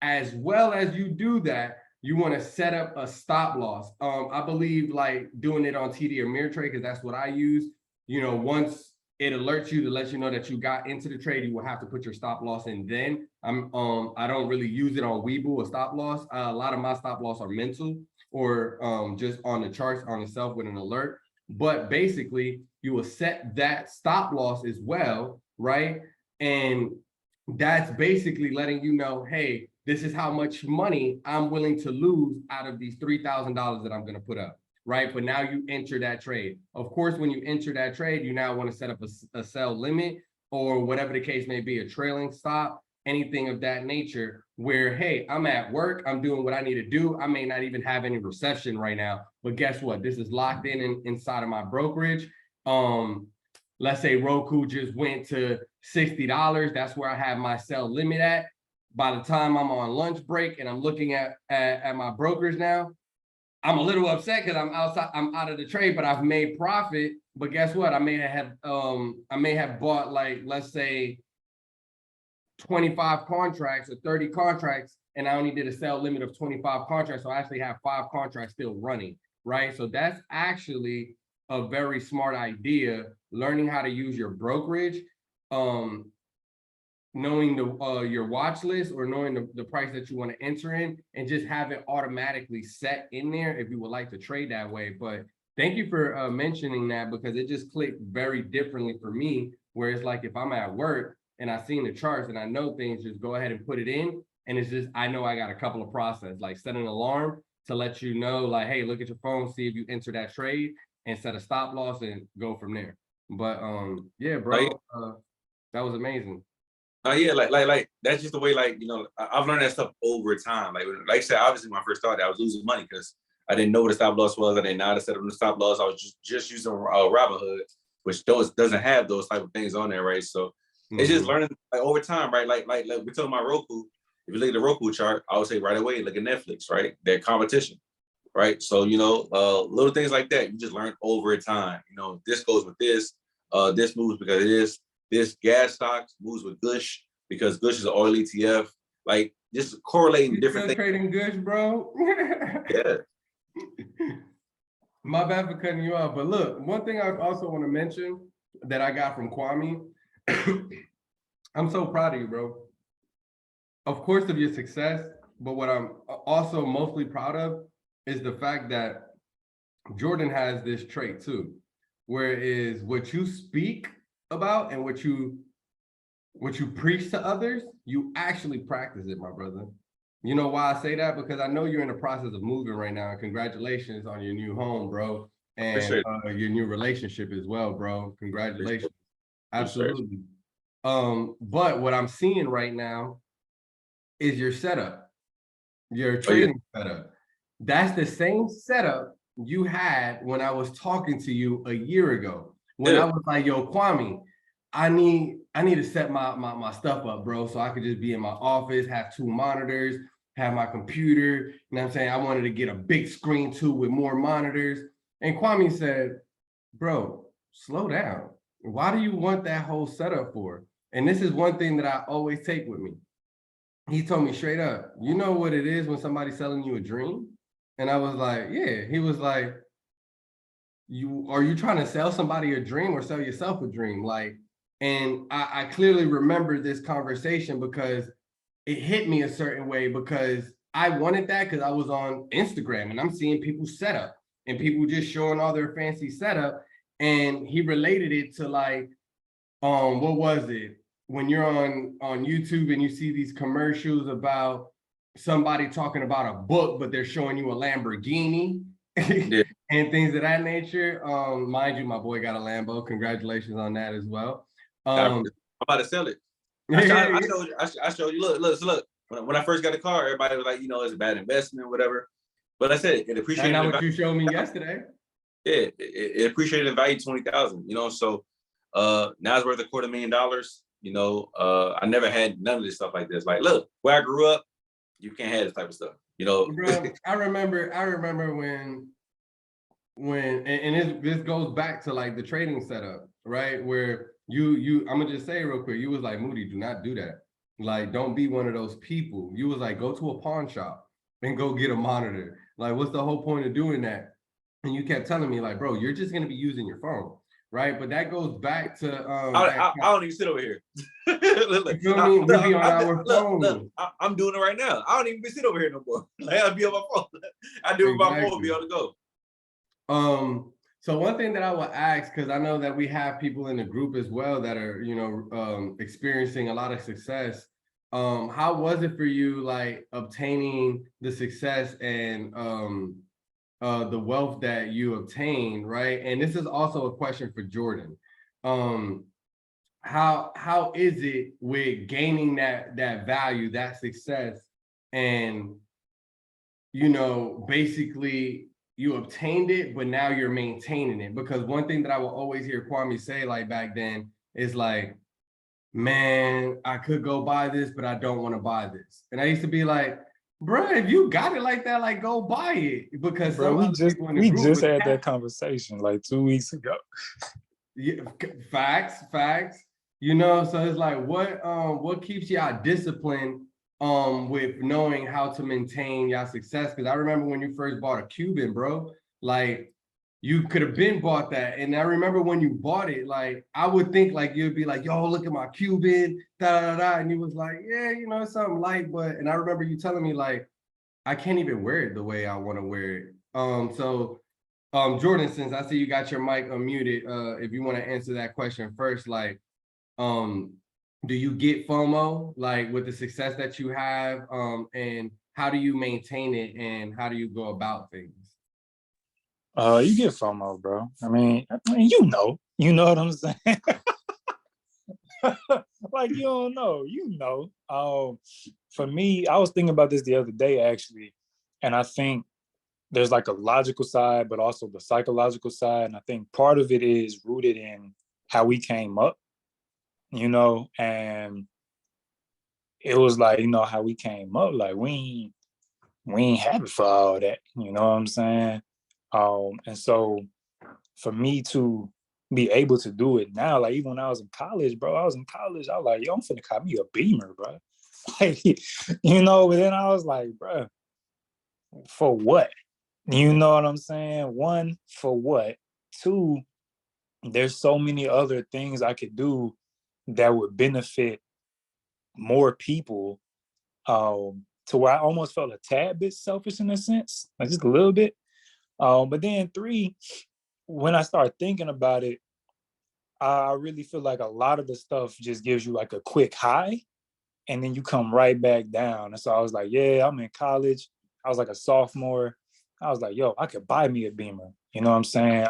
As well as you do that, you want to set up a stop loss. I believe like doing it on TD Ameritrade, because that's what I use. You know, once it alerts you to let you know that you got into the trade, you will have to put your stop loss in. Then I don't really use it on Webull, a stop loss. A lot of my stop loss are mental or just on the charts on itself with an alert. But basically, you will set that stop loss as well, right? And that's basically letting you know, hey, this is how much money I'm willing to lose out of these $3,000 that I'm going to put up, right? But now you enter that trade. Of course, when you enter that trade, you now want to set up a sell limit or whatever the case may be, a trailing stop, anything of that nature, where, hey, I'm at work, I'm doing what I need to do. I may not even have any reception right now, but guess what? This is locked inside of my brokerage. Let's say Roku just went to $60. That's where I have my sell limit at. By the time I'm on lunch break and I'm looking at my brokers now, I'm a little upset because I'm out of the trade, but I've made profit. But guess what? I may have bought, like, let's say 25 contracts or 30 contracts, and I only did a sell limit of 25 contracts. So I actually have 5 contracts still running, right? So that's actually a very smart idea, learning how to use your brokerage, knowing your watch list or knowing the price that you want to enter in, and just have it automatically set in there if you would like to trade that way. But thank you for mentioning that, because it just clicked very differently for me, where it's like if I'm at work and I've seen the charts and I know things, just go ahead and put it in. And it's just, I know I got a couple of process, like set an alarm to let you know, like, hey, look at your phone, see if you enter that trade, and set a stop loss and go from there. But yeah, bro, that was amazing. Yeah, like that's just the way, like, you know, I've learned that stuff over time. Like I said, obviously when I first started, I was losing money because I didn't know what a stop loss was. I didn't know how to set up the stop loss. I was just using Robinhood, which doesn't have those type of things on there, right? So it's just learning, like, over time, right? Like we're talking about Roku. If you look at the Roku chart, I would say right away, look at Netflix, right? Their competition, right? So, you know, little things like that, you just learn over time. You know, this goes with this, this moves because it is. This gas stocks moves with Gush because Gush is an oil ETF. Like, just correlating different things. Trading Gush, bro. Yeah. My bad for cutting you off, but look, one thing I also want to mention that I got from Kwame. I'm so proud of you, bro. Of course, of your success, but what I'm also mostly proud of is the fact that Jordan has this trait too, whereas what you speak about and what you preach to others, you actually practice it, my brother. You know why I say that? Because I know you're in the process of moving right now, and congratulations on your new home, bro. and your new relationship as well, bro. Congratulations. Absolutely. But what I'm seeing right now is your setup, your trading setup. That's the same setup you had when I was talking to you a year ago. When I was like, yo, Kwame, I need to set my stuff up, bro, so I could just be in my office, have 2 monitors, have my computer. You know what I'm saying? I wanted to get a big screen too with more monitors. And Kwame said, bro, slow down. Why do you want that whole setup for? And this is one thing that I always take with me. He told me straight up, you know what it is when somebody's selling you a dream? And I was like, yeah. He was like, are you trying to sell somebody a dream or sell yourself a dream? Like, and I clearly remember this conversation because it hit me a certain way, because I wanted that because I was on Instagram and I'm seeing people set up and people just showing all their fancy setup. And he related it to like, what was it? When you're on YouTube and you see these commercials about somebody talking about a book, but they're showing you a Lamborghini and things of that nature. Mind you, my boy got a Lambo. Congratulations on that as well. I'm about to sell it. I showed you. Look. When I first got a car, everybody was like, you know, it's a bad investment, whatever. But I said it appreciated. That's not what you showed me yesterday. Yeah, it appreciated the value $20,000. You know, so now it's worth $250,000. You know, I never had none of this stuff like this. Like, look, where I grew up, you can't have this type of stuff. You know, bro, I remember when and this goes back to like the trading setup, right? Where you I'm gonna just say it real quick. You was like, Moody, do not do that. Like, don't be one of those people. You was like, go to a pawn shop and go get a monitor. Like, what's the whole point of doing that? And you kept telling me like, bro, you're just gonna be using your phone, right? But that goes back to I don't even sit over here. Look, you feel me? We be on our phone. Look, I'm doing it right now. I don't even sit over here no more. Like, I'll be on my phone. I do it with my phone, be able to go. So one thing that I will ask, because I know that we have people in the group as well that are, you know, experiencing a lot of success. How was it for you, like, obtaining the success and the wealth that you obtained, right? And this is also a question for Jordan. How is it with gaining that value, that success, and, you know, basically you obtained it, but now you're maintaining it? Because one thing that I will always hear Kwame say, like back then, is like, man, I could go buy this, but I don't want to buy this. And I used to be like, bro, if you got it like that, like, go buy it. Because bro, we just had that conversation like 2 weeks ago. Yeah, facts. You know, so it's like, what keeps y'all disciplined with knowing how to maintain y'all success? Because I remember when you first bought a Cuban, bro, like, you could have been bought that. And I remember when you bought it, like, I would think like you'd be like, yo, look at my Cuban, da da da. And you was like, yeah, you know, it's something light. But, and I remember you telling me like, I can't even wear it the way I want to wear it. Jordan, since I see you got your mic unmuted, if you want to answer that question first, like, do you get FOMO, like, with the success that you have, and how do you maintain it, and how do you go about things? You get FOMO, bro. I mean, you know what I'm saying? Like, you don't know, you know. For me, I was thinking about this the other day, actually, and I think there's like a logical side, but also the psychological side. And I think part of it is rooted in how we came up, you know, and it was like, you know, how we came up, like we ain't have it for all that, you know what I'm saying? And so for me to be able to do it now, like even when I was in college, bro, I was like, yo, I'm finna call me a Beamer, bro. Like, you know, but then I was like, bro, for what? You know what I'm saying? One, for what? Two, there's so many other things I could do that would benefit more people, to where I almost felt a tad bit selfish in a sense, like just a little bit. But then three, when I start thinking about it, I really feel like a lot of the stuff just gives you like a quick high and then you come right back down. And so I was like, yeah, I'm in college. I was like a sophomore. I was like, yo, I could buy me a Beamer. You know what I'm saying?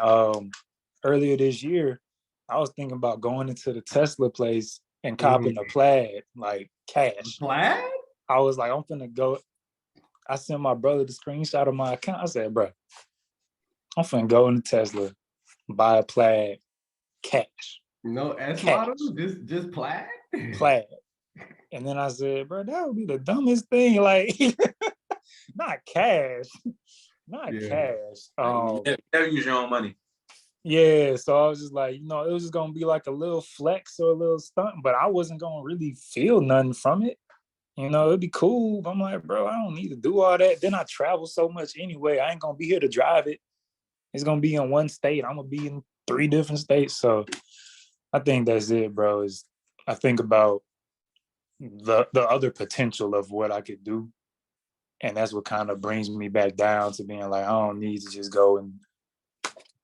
Earlier this year, I was thinking about going into the Tesla place and copping a Plaid, like cash. Plaid? I was like, I'm finna go. I sent my brother the screenshot of my account. I said, bro, I'm finna go into Tesla, buy a Plaid, cash. No S Cash. model, just plaid. Plaid. And then I said, bro, that would be the dumbest thing. Like, not cash. Not cash. Never use your own money. Yeah, so I was just like, you know, it was just gonna be like a little flex or a little stunt, but I wasn't gonna really feel nothing from it. You know, it'd be cool. But I'm like, bro, I don't need to do all that. Then I travel so much anyway. I ain't gonna be here to drive it. It's gonna be in one state. I'm gonna be in 3 different states. So I think that's it, bro. Is I think about the other potential of what I could do. And that's what kind of brings me back down to being like, I don't need to just go and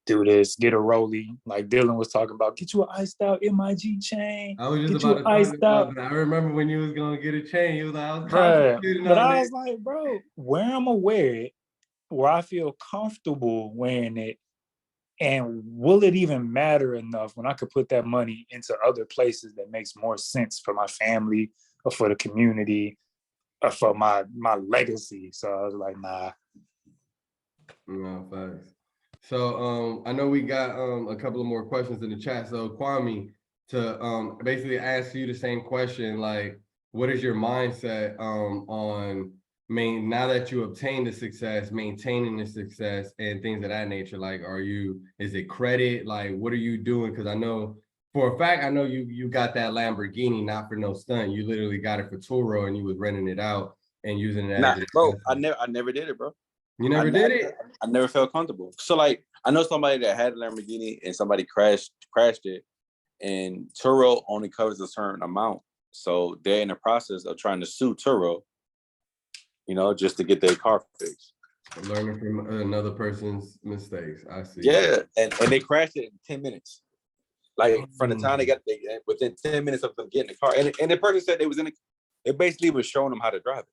do this, get a rollie. Like Dylan was talking about, get you an iced out MIG chain. I was just get you about to iced talk out. about that. I remember when you was gonna get a chain. You was like, I was Bruh, concentrating but on I it. was like, bro, where I'm gonna wear it, where I feel comfortable wearing it, and will it even matter enough when I could put that money into other places that makes more sense for my family or for the community or for my legacy? So I was like, nah. No, thanks. So I know we got a couple of more questions in the chat. So Kwame, to basically ask you the same question, like, what is your mindset on now that you obtained the success, maintaining the success and things of that nature? Like, is it credit? Like, what are you doing? Because I know for a fact, I know you got that Lamborghini not for no stunt. You literally got it for Turo and you was renting it out and using it as bro, I never did it, bro. You never did it? I never felt comfortable. So like, I know somebody that had a Lamborghini and somebody crashed it, and Turo only covers a certain amount. So they're in the process of trying to sue Turo, you know, just to get their car fixed. Learning from another person's mistakes. I see. Yeah, and they crashed it in 10 minutes. Like from the time within 10 minutes of them getting the car, and the person said it basically was showing them how to drive it.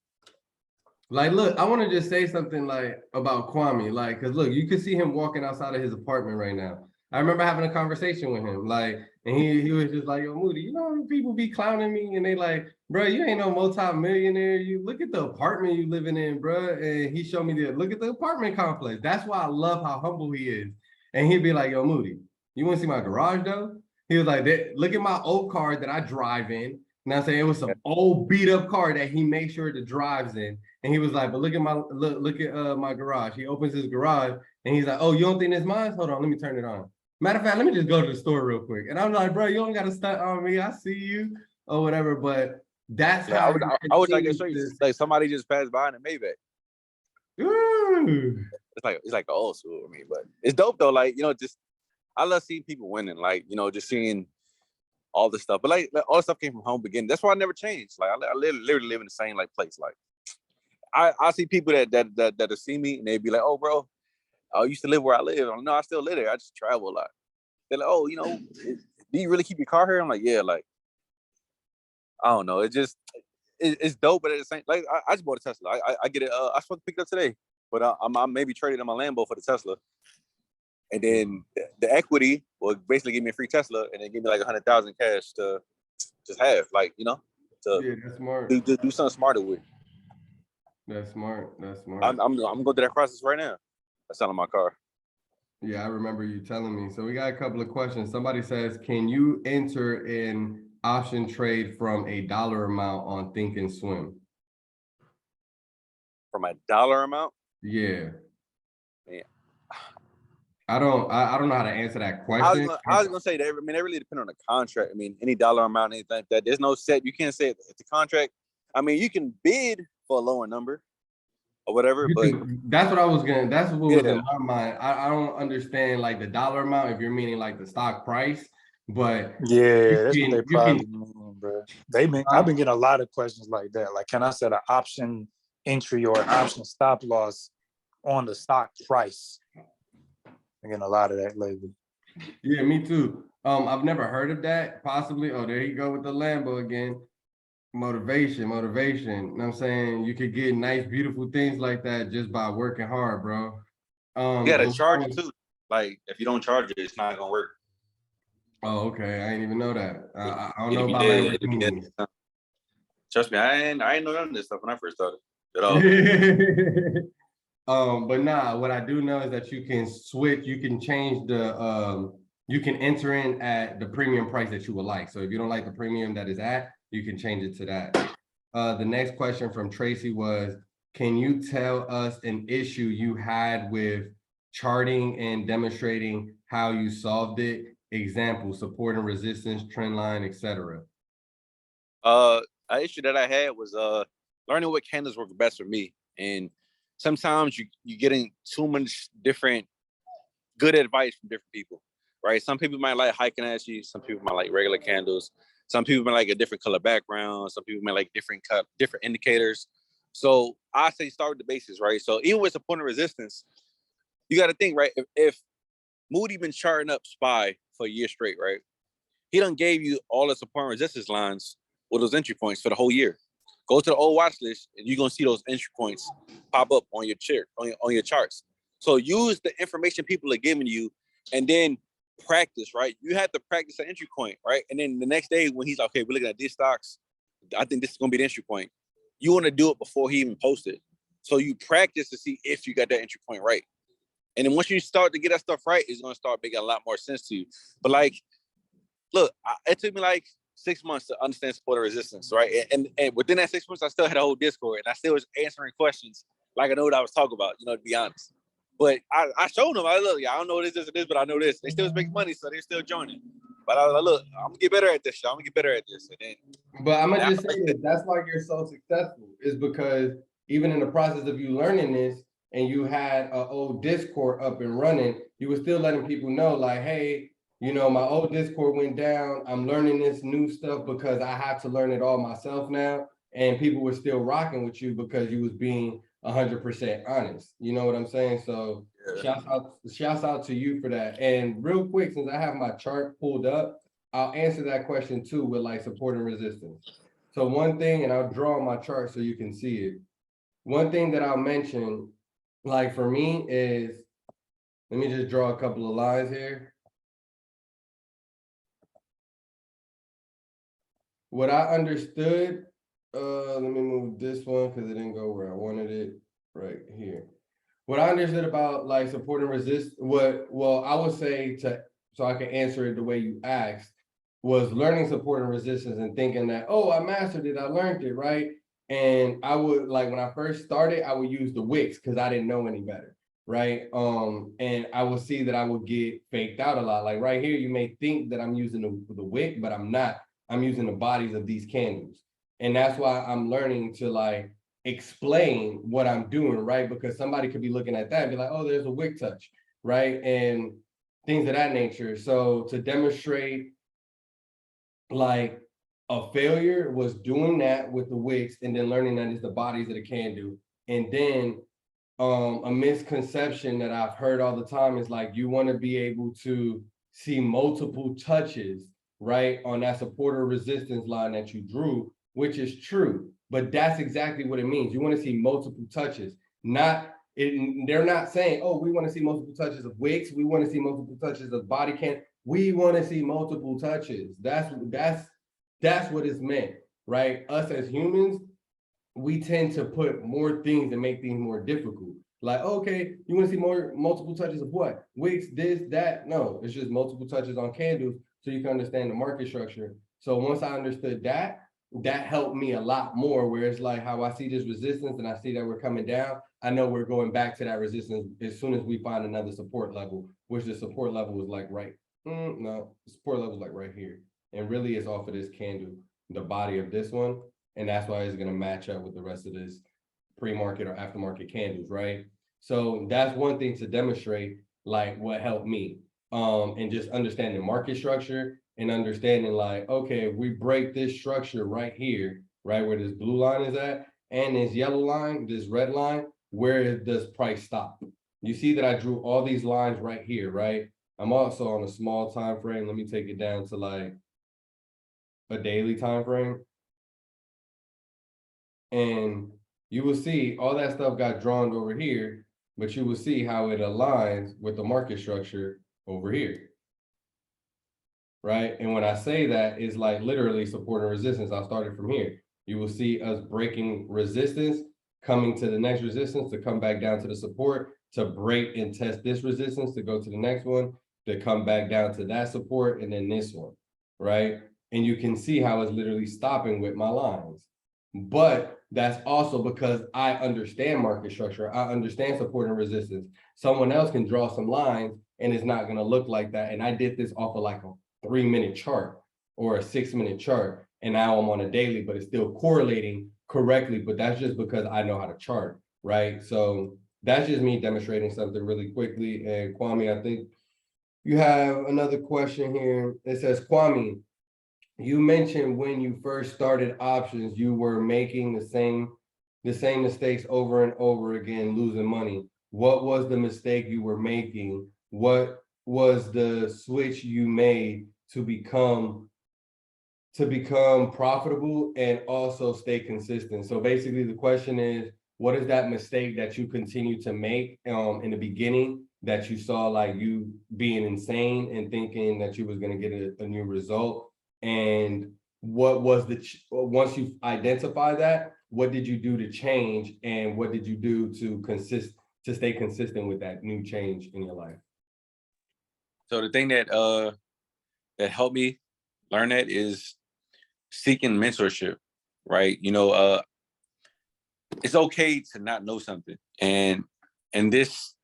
Like, look, I want to just say something like about Kwame, like, cause look, you can see him walking outside of his apartment right now. I remember having a conversation with him, like, and he was just like, yo, Moody, you know, people be clowning me and they like, bro, you ain't no multi-millionaire. You look at the apartment you living in, bro. And he showed me look at the apartment complex. That's why I love how humble he is. And he'd be like, yo, Moody, you want to see my garage though? He was like, look at my old car that I drive in. And I'm saying it was some old beat up car that he made sure the drives in. And he was like, but look at my garage. He opens his garage and he's like, oh, you don't think it's mine? Hold on, let me turn it on. Matter of fact, let me just go to the store real quick. And I'm like, bro, you don't gotta stunt on me. I see you or whatever. But that's how I wish I could show you. Like somebody just passed by in a Maybach. Ooh. It's like the old school with me, but it's dope though. Like, you know, just I love seeing people winning. Like, you know, just seeing all this stuff. But like all the stuff came from home beginning. That's why I never changed. Like I literally live in the same like place. Like I see people that see me and they be like, oh, bro, I used to live where I live. I'm like, no, I still live there. I just travel a lot. They're like, oh, you know, do you really keep your car here? I'm like, yeah, like, I don't know. It's dope, but at the same, like, I just bought a Tesla. I get it. I supposed to pick it up today, but I maybe traded in my Lambo for the Tesla. And then the equity will basically give me a free Tesla and then give me like 100,000 cash to just have, like, you know, that's smart. Do something smarter with. That's smart. I'm going through that process right now. I'm selling my car. Yeah, I remember you telling me. So we got a couple of questions. Somebody says, can you enter an option trade from a dollar amount on Think and Swim? From a dollar amount? Yeah. Yeah. I don't know how to answer that question. I was gonna say that. I mean, it really depends on the contract. I mean, any dollar amount, anything like that. There's no set. You can't say it's a contract. I mean, you can bid for a lower number or whatever. That's what was in my mind. I don't understand like the dollar amount if you're meaning like the stock price, but yeah, that's what they probably mean, bro. I've been getting a lot of questions like that. Like, can I set an option entry or an option stop loss on the stock price? I'm getting a lot of that lately. Yeah, me too. I've never heard of that. Possibly. Oh, there you go with the Lambo again. Motivation. You know what I'm saying? You could get nice, beautiful things like that just by working hard, bro. You gotta charge it too. Like if you don't charge it, it's not gonna work. Oh, okay. I didn't even know that. I don't know It'll be about dead. It'll be dead. Lamborghinis. Trust me, I ain't know none of this stuff when I first started at all. But nah, what I do know is that you can switch, you can change the you can enter in at the premium price that you would like. So if you don't like the premium that is at, you can change it to that. The next question from Tracy was, can you tell us an issue you had with charting and demonstrating how you solved it? Example, support and resistance, trend line, etc. An issue that I had was learning what candles work best for me. And sometimes you getting too much different good advice from different people, right? Some people might like high Kanashi, some people might like regular candles, some people might like a different color background, some people might like different indicators. So I say start with the basics, right? So even with support and resistance, you got to think, right? If Moody been charting up SPY for a year straight, right? He done gave you all the support and resistance lines with those entry points for the whole year. Go to the old watch list and you're gonna see those entry points pop up on your chart, on your charts. So use the information people are giving you and then practice, right? You have to practice an entry point, right? And then the next day when he's like, okay, we're looking at these stocks, I think this is gonna be the entry point. You wanna do it before he even posted. So you practice to see if you got that entry point right. And then once you start to get that stuff right, it's gonna start making a lot more sense to you. But like, look, it took me like 6 months to understand support and resistance, right? And within that 6 months, I still had a whole Discord and I still was answering questions like I know what I was talking about, to be honest. But I showed them, I look, I don't know what this is, but I know this. They still make money, so they're still joining. But I was like, look, I'm gonna get better at this. I'm gonna get better at this. And then, but I'm gonna just say this, that's why you're so successful, is because even in the process of you learning this and you had an old Discord up and running, you were still letting people know like, hey, my old Discord went down. I'm learning this new stuff because I have to learn it all myself now. And people were still rocking with you because you was being 100% honest. You know what I'm saying? So yeah. Shouts out to you for that. And real quick, since I have my chart pulled up, I'll answer that question too with like support and resistance. So one thing, and I'll draw my chart so you can see it. One thing that I'll mention, like for me is, let me just draw a couple of lines here. What I understood, let me move this one because it didn't go where I wanted it, right here. What I understood about like support and resist, I would say so I can answer it the way you asked, was learning support and resistance and thinking that, oh, I mastered it, I learned it, right? And I would, like when I first started, I would use the wicks because I didn't know any better, right? And I would see that I would get faked out a lot. Like right here, you may think that I'm using the wick, but I'm not. I'm using the bodies of these candles. And that's why I'm learning to like explain what I'm doing, right? Because somebody could be looking at that and be like, oh, there's a wick touch, right? And things of that nature. So to demonstrate like a failure was doing that with the wicks and then learning that it's the bodies of the candle. And then a misconception that I've heard all the time is like, you want to be able to see multiple touches, right, on that support or resistance line that you drew, which is true, but that's exactly what it means. You want to see multiple touches, they're not saying, oh, we want to see multiple touches of wicks, we want to see multiple touches of body cam. We want to see multiple touches. That's what it's meant, right? Us as humans, we tend to put more things and make things more difficult. Like, okay, you want to see multiple touches of what? Wicks, this, that? No, it's just multiple touches on candles so you can understand the market structure. So once I understood that helped me a lot more, where it's like how I see this resistance and I see that we're coming down, I know we're going back to that resistance as soon as we find another support level, which the support level is like no, the support level is like right here. And really it's off of this candle, the body of this one. And that's why it's going to match up with the rest of this pre-market or aftermarket candles, right? So that's one thing to demonstrate, like what helped me, and just understanding market structure and understanding like, okay, if we break this structure right here, right where this blue line is at, and this yellow line, this red line, where does price stop? You see that I drew all these lines right here, right? I'm also on a small time frame. Let me take it down to like a daily time frame. And you will see all that stuff got drawn over here. but you will see how it aligns with the market structure over here. Right? And when I say that, it's like literally support and resistance. I started from here. You will see us breaking resistance, coming to the next resistance to come back down to the support, to break and test this resistance, to go to the next one, to come back down to that support, and then this one, right? And you can see how it's literally stopping with my lines. But that's also because I understand market structure. I understand support and resistance. Someone else can draw some lines and it's not going to look like that. And I did this off of like a 3-minute chart or a 6-minute chart. And now I'm on a daily, but it's still correlating correctly. But that's just because I know how to chart, right? So that's just me demonstrating something really quickly. And Kwame, I think you have another question here. It says, Kwame, you mentioned when you first started options, you were making the same mistakes over and over again, losing money. What was the mistake you were making? What was the switch you made to become profitable and also stay consistent? So basically the question is, what is that mistake that you continue to make in the beginning that you saw like you being insane and thinking that you was going to get a new result? And what was once you identify that, what did you do to change, and what did you do to stay consistent with that new change in your life? So the thing that helped me learn that is seeking mentorship, right? It's okay to not know something. And in this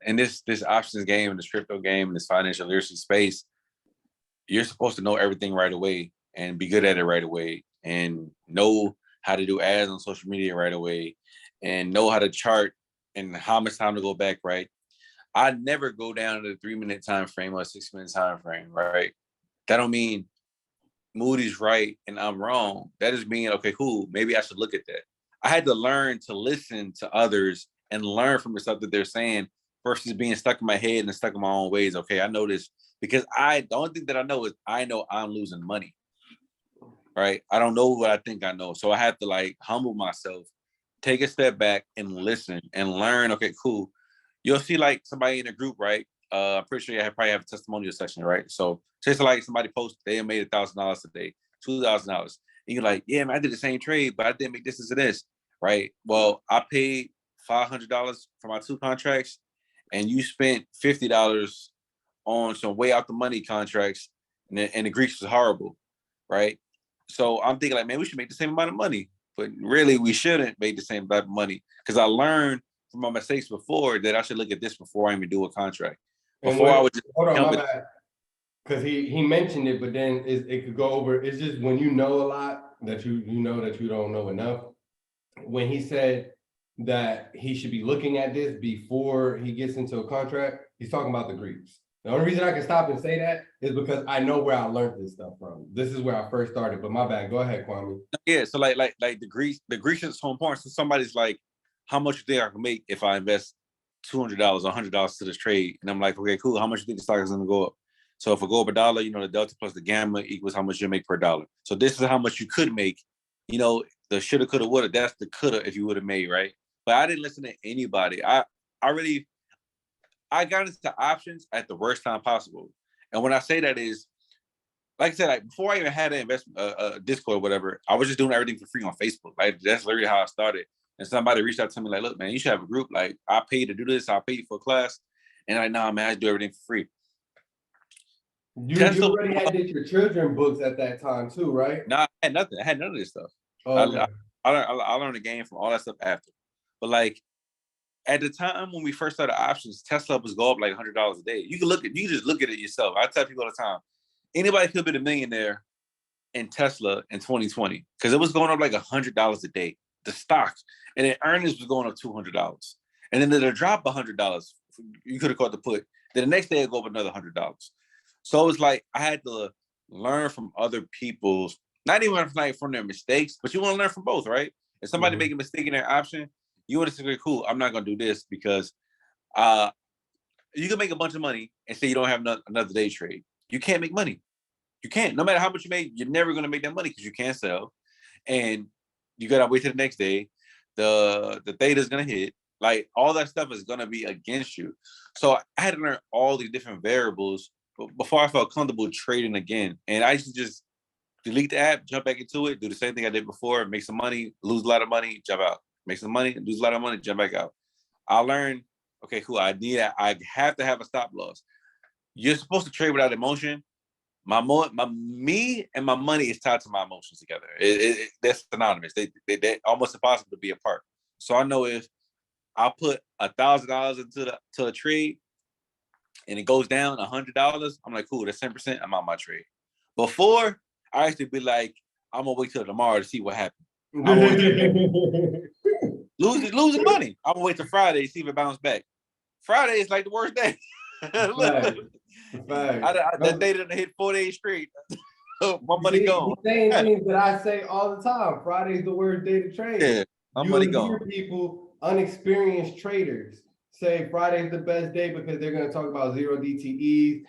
options game, in this crypto game, in this financial literacy space, you're supposed to know everything right away and be good at it right away and know how to do ads on social media right away and know how to chart and how much time to go back, right? I never go down to the 3-minute time frame or a 6-minute time frame, right? That don't mean Moody's right and I'm wrong. That just mean, okay, cool, maybe I should look at that. I had to learn to listen to others and learn from the stuff that they're saying versus being stuck in my head and stuck in my own ways. Okay, I know this because the only thing that I know is I know I'm losing money, right? I don't know what I think I know. So I have to like humble myself, take a step back and listen and learn. Okay, cool. You'll see like somebody in a group, right? I'm pretty sure you probably have a testimonial section, right? So just like somebody posted, they made $1,000 today, $2,000. And you're like, yeah, man, I did the same trade, but I didn't make this and this, right? Well, I paid $500 for my 2 contracts, and you spent $50 on some way out the money contracts, and the Greeks was horrible, right? So I'm thinking like, man, we should make the same amount of money, but really we shouldn't make the same amount of money because I learned from my mistakes before that I should look at this before I even do a contract. Before I would just hold on, my bad. Because he mentioned it, but then it could go over. It's just when you know a lot that you know that you don't know enough. When he said that he should be looking at this before he gets into a contract, he's talking about the Greeks. The only reason I can stop and say that is because I know where I learned this stuff from. This is where I first started. But my bad. Go ahead, Kwame. Yeah. So like the Greeks is so important. So somebody's like, how much you think I can make if I invest $200 or $100 to this trade? And I'm like, okay, cool. How much you think the stock is going to go up? So if I go up $1, the delta plus the gamma equals how much you make per dollar. So this is how much you could make. The shoulda, coulda, woulda. That's the coulda if you would have made, right? But I didn't listen to anybody. I got into options at the worst time possible. And when I say that is, like I said, like before I even had an investment, Discord or whatever, I was just doing everything for free on Facebook. Like that's literally how I started. And somebody reached out to me like, look, man, you should have a group. Like I paid to do this. I'll pay you for a class. And like, nah, man, I do everything for free. You already had did your children books at that time too, right? No, I had nothing. I had none of this stuff. Oh, okay. I learned the game from all that stuff after. But like at the time when we first started options, Tesla was go up like $100 a day. You can just look at it yourself. I tell people all the time, anybody could be a millionaire in Tesla in 2020 because it was going up like $100 a day. The stock and then earnings was going up $200, and then it'll drop $100. You could have caught the put. Then the next day it'll go up another $100. So it's like I had to learn from other people's, not even like from their mistakes, but you want to learn from both, right? If somebody make a mistake in their option, you want to say, cool, I'm not gonna do this because you can make a bunch of money and say you don't have another day trade. You can't make money. You can't. No matter how much you make, you're never gonna make that money because you can't sell. And you gotta wait till the next day. The theta is gonna hit. Like all that stuff is gonna be against you. So I had to learn all these different variables before I felt comfortable trading again. And I used to just delete the app, jump back into it, do the same thing I did before, make some money, lose a lot of money, jump out. Make some money, lose a lot of money, jump back out. I learned, okay, cool. I have to have a stop loss. You're supposed to trade without emotion. Me and my money is tied to my emotions together. They're synonymous. They're almost impossible to be apart. So I know if I put $1,000 into a trade and it goes down $100, I'm like, cool, that's 10%. I'm out my trade. Before, I used to be like, I'm gonna wait till tomorrow to see what happens. Losing money. I'm gonna wait till Friday to see if it bounces back. Friday is like the worst day. That day didn't hit 4 days straight. My money gone. The same things that I say all the time. Friday's the worst day to trade. Yeah, my money gone. People, unexperienced traders, say Friday's the best day because they're going to talk about zero DTEs.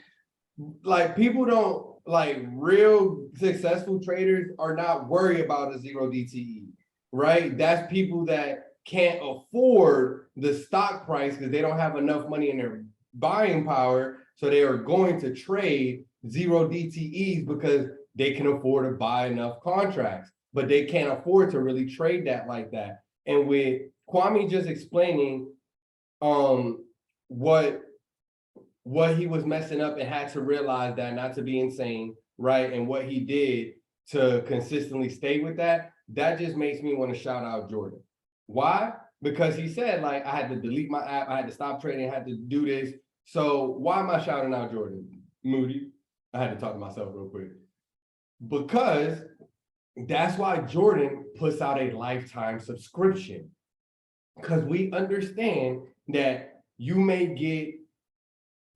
Like people don't, like real successful traders are not worried about a zero DTE, right? That's people that can't afford the stock price because they don't have enough money in their buying power. So they are going to trade zero DTEs because they can afford to buy enough contracts, but they can't afford to really trade that like that. And with Kwame just explaining what he was messing up and had to realize that not to be insane, right? And what he did to consistently stay with that, that just makes me want to shout out Jordan. Why? Because he said, like, I had to delete my app, I had to stop trading, I had to do this. So why am I shouting out Jordan? Moody, I had to talk to myself real quick. Because that's why Jordan puts out a lifetime subscription. Because we understand that you may get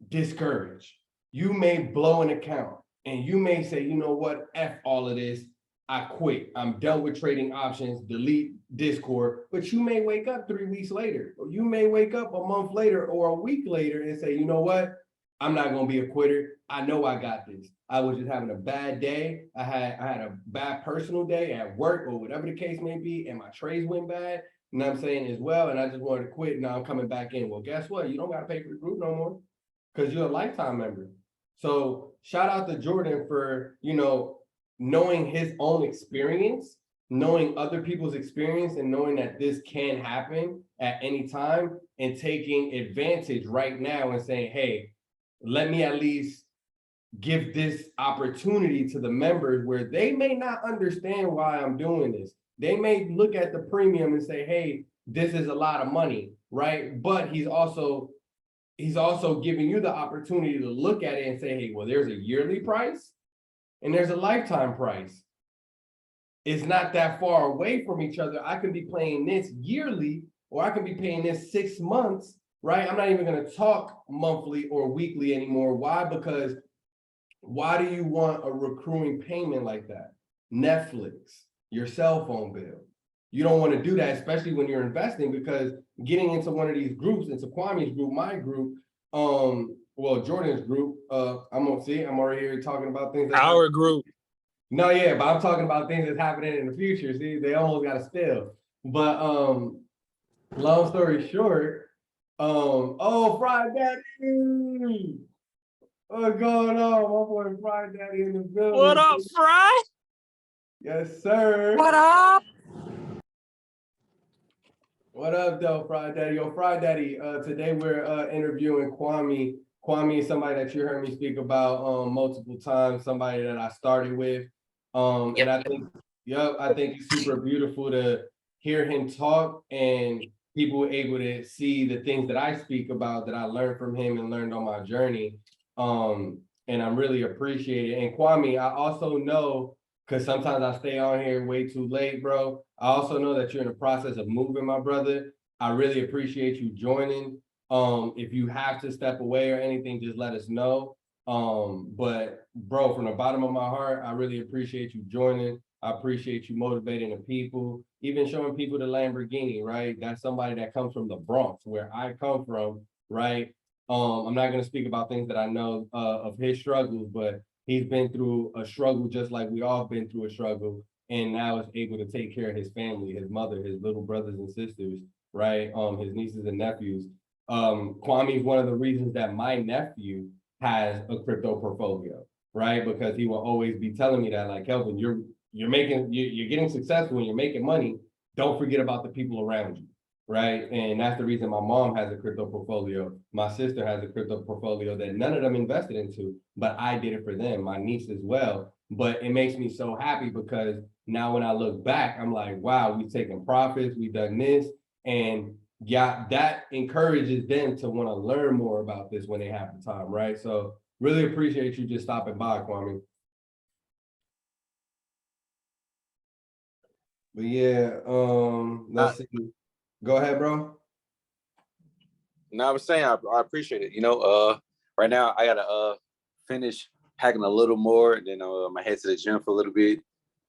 discouraged. You may blow an account and you may say, you know what, F all of this. I quit. I'm done with trading options, delete Discord. But you may wake up 3 weeks later, or you may wake up a month later or a week later and say, you know what? I'm not going to be a quitter. I know I got this. I was just having a bad day. I had a bad personal day at work or whatever the case may be, and my trades went bad. You know what I'm saying, as well, and I just wanted to quit. Now I'm coming back in. Well, guess what? You don't got to pay for the group no more because you're a lifetime member. So shout out to Jordan for, you know, knowing his own experience, knowing other people's experience, and knowing that this can happen at any time, and taking advantage right now and saying, hey, let me at least give this opportunity to the members where they may not understand why I'm doing this. They may look at the premium and say, hey, this is a lot of money, right? But he's also giving you the opportunity to look at it and say, hey, well, there's a yearly price and there's a lifetime price. It's not that far away from each other. I can be paying this yearly, or I can be paying this 6 months, right? I'm not even going to talk monthly or weekly anymore. Why? Because why do you want a recurring payment like that? Netflix, your cell phone bill. You don't want to do that, especially when you're investing, because getting into one of these groups, into Kwame's group, my group, well, Jordan's group, I'm already here talking about things. Our group. No, yeah, but I'm talking about things that's happening in the future. See, they almost got to spill. But long story short, oh, Fried Daddy. What's going on? My boy Fried Daddy in the building. What up, Fry? Yes, sir. What up? What up, though, Fried Daddy? Yo, Fried Daddy, today we're interviewing Kwame. Kwame is somebody that you heard me speak about multiple times, somebody that I started with. And I think it's super beautiful to hear him talk and people were able to see the things that I speak about that I learned from him and learned on my journey. And I'm really appreciated. And Kwame, I also know, because sometimes I stay on here way too late, bro. I also know that you're in the process of moving, my brother. I really appreciate you joining. If you have to step away or anything, just let us know. But bro, from the bottom of my heart, I really appreciate you joining. I appreciate you motivating the people, even showing people the Lamborghini, right? That's somebody that comes from the Bronx, where I come from, right? I'm not going to speak about things that I know of his struggles, but he's been through a struggle just like we all been through a struggle, and now is able to take care of his family, his mother, his little brothers and sisters. right? His nieces and nephews. Kwame is one of the reasons that my nephew has a crypto portfolio, right? Because he will always be telling me that, like, Kelvin, you're getting successful and you're making money. Don't forget about the people around you, right? And that's the reason my mom has a crypto portfolio. My sister has a crypto portfolio that none of them invested into, but I did it for them, my niece as well. But it makes me so happy because now when I look back, I'm like, wow, we've taken profits, we've done this. And yeah, that encourages them to want to learn more about this when they have the time, right? So really appreciate you just stopping by, Kwame. But yeah, let's see. Go ahead, bro. No, I was saying I appreciate it. Right now I gotta finish packing a little more, and then I head to the gym for a little bit.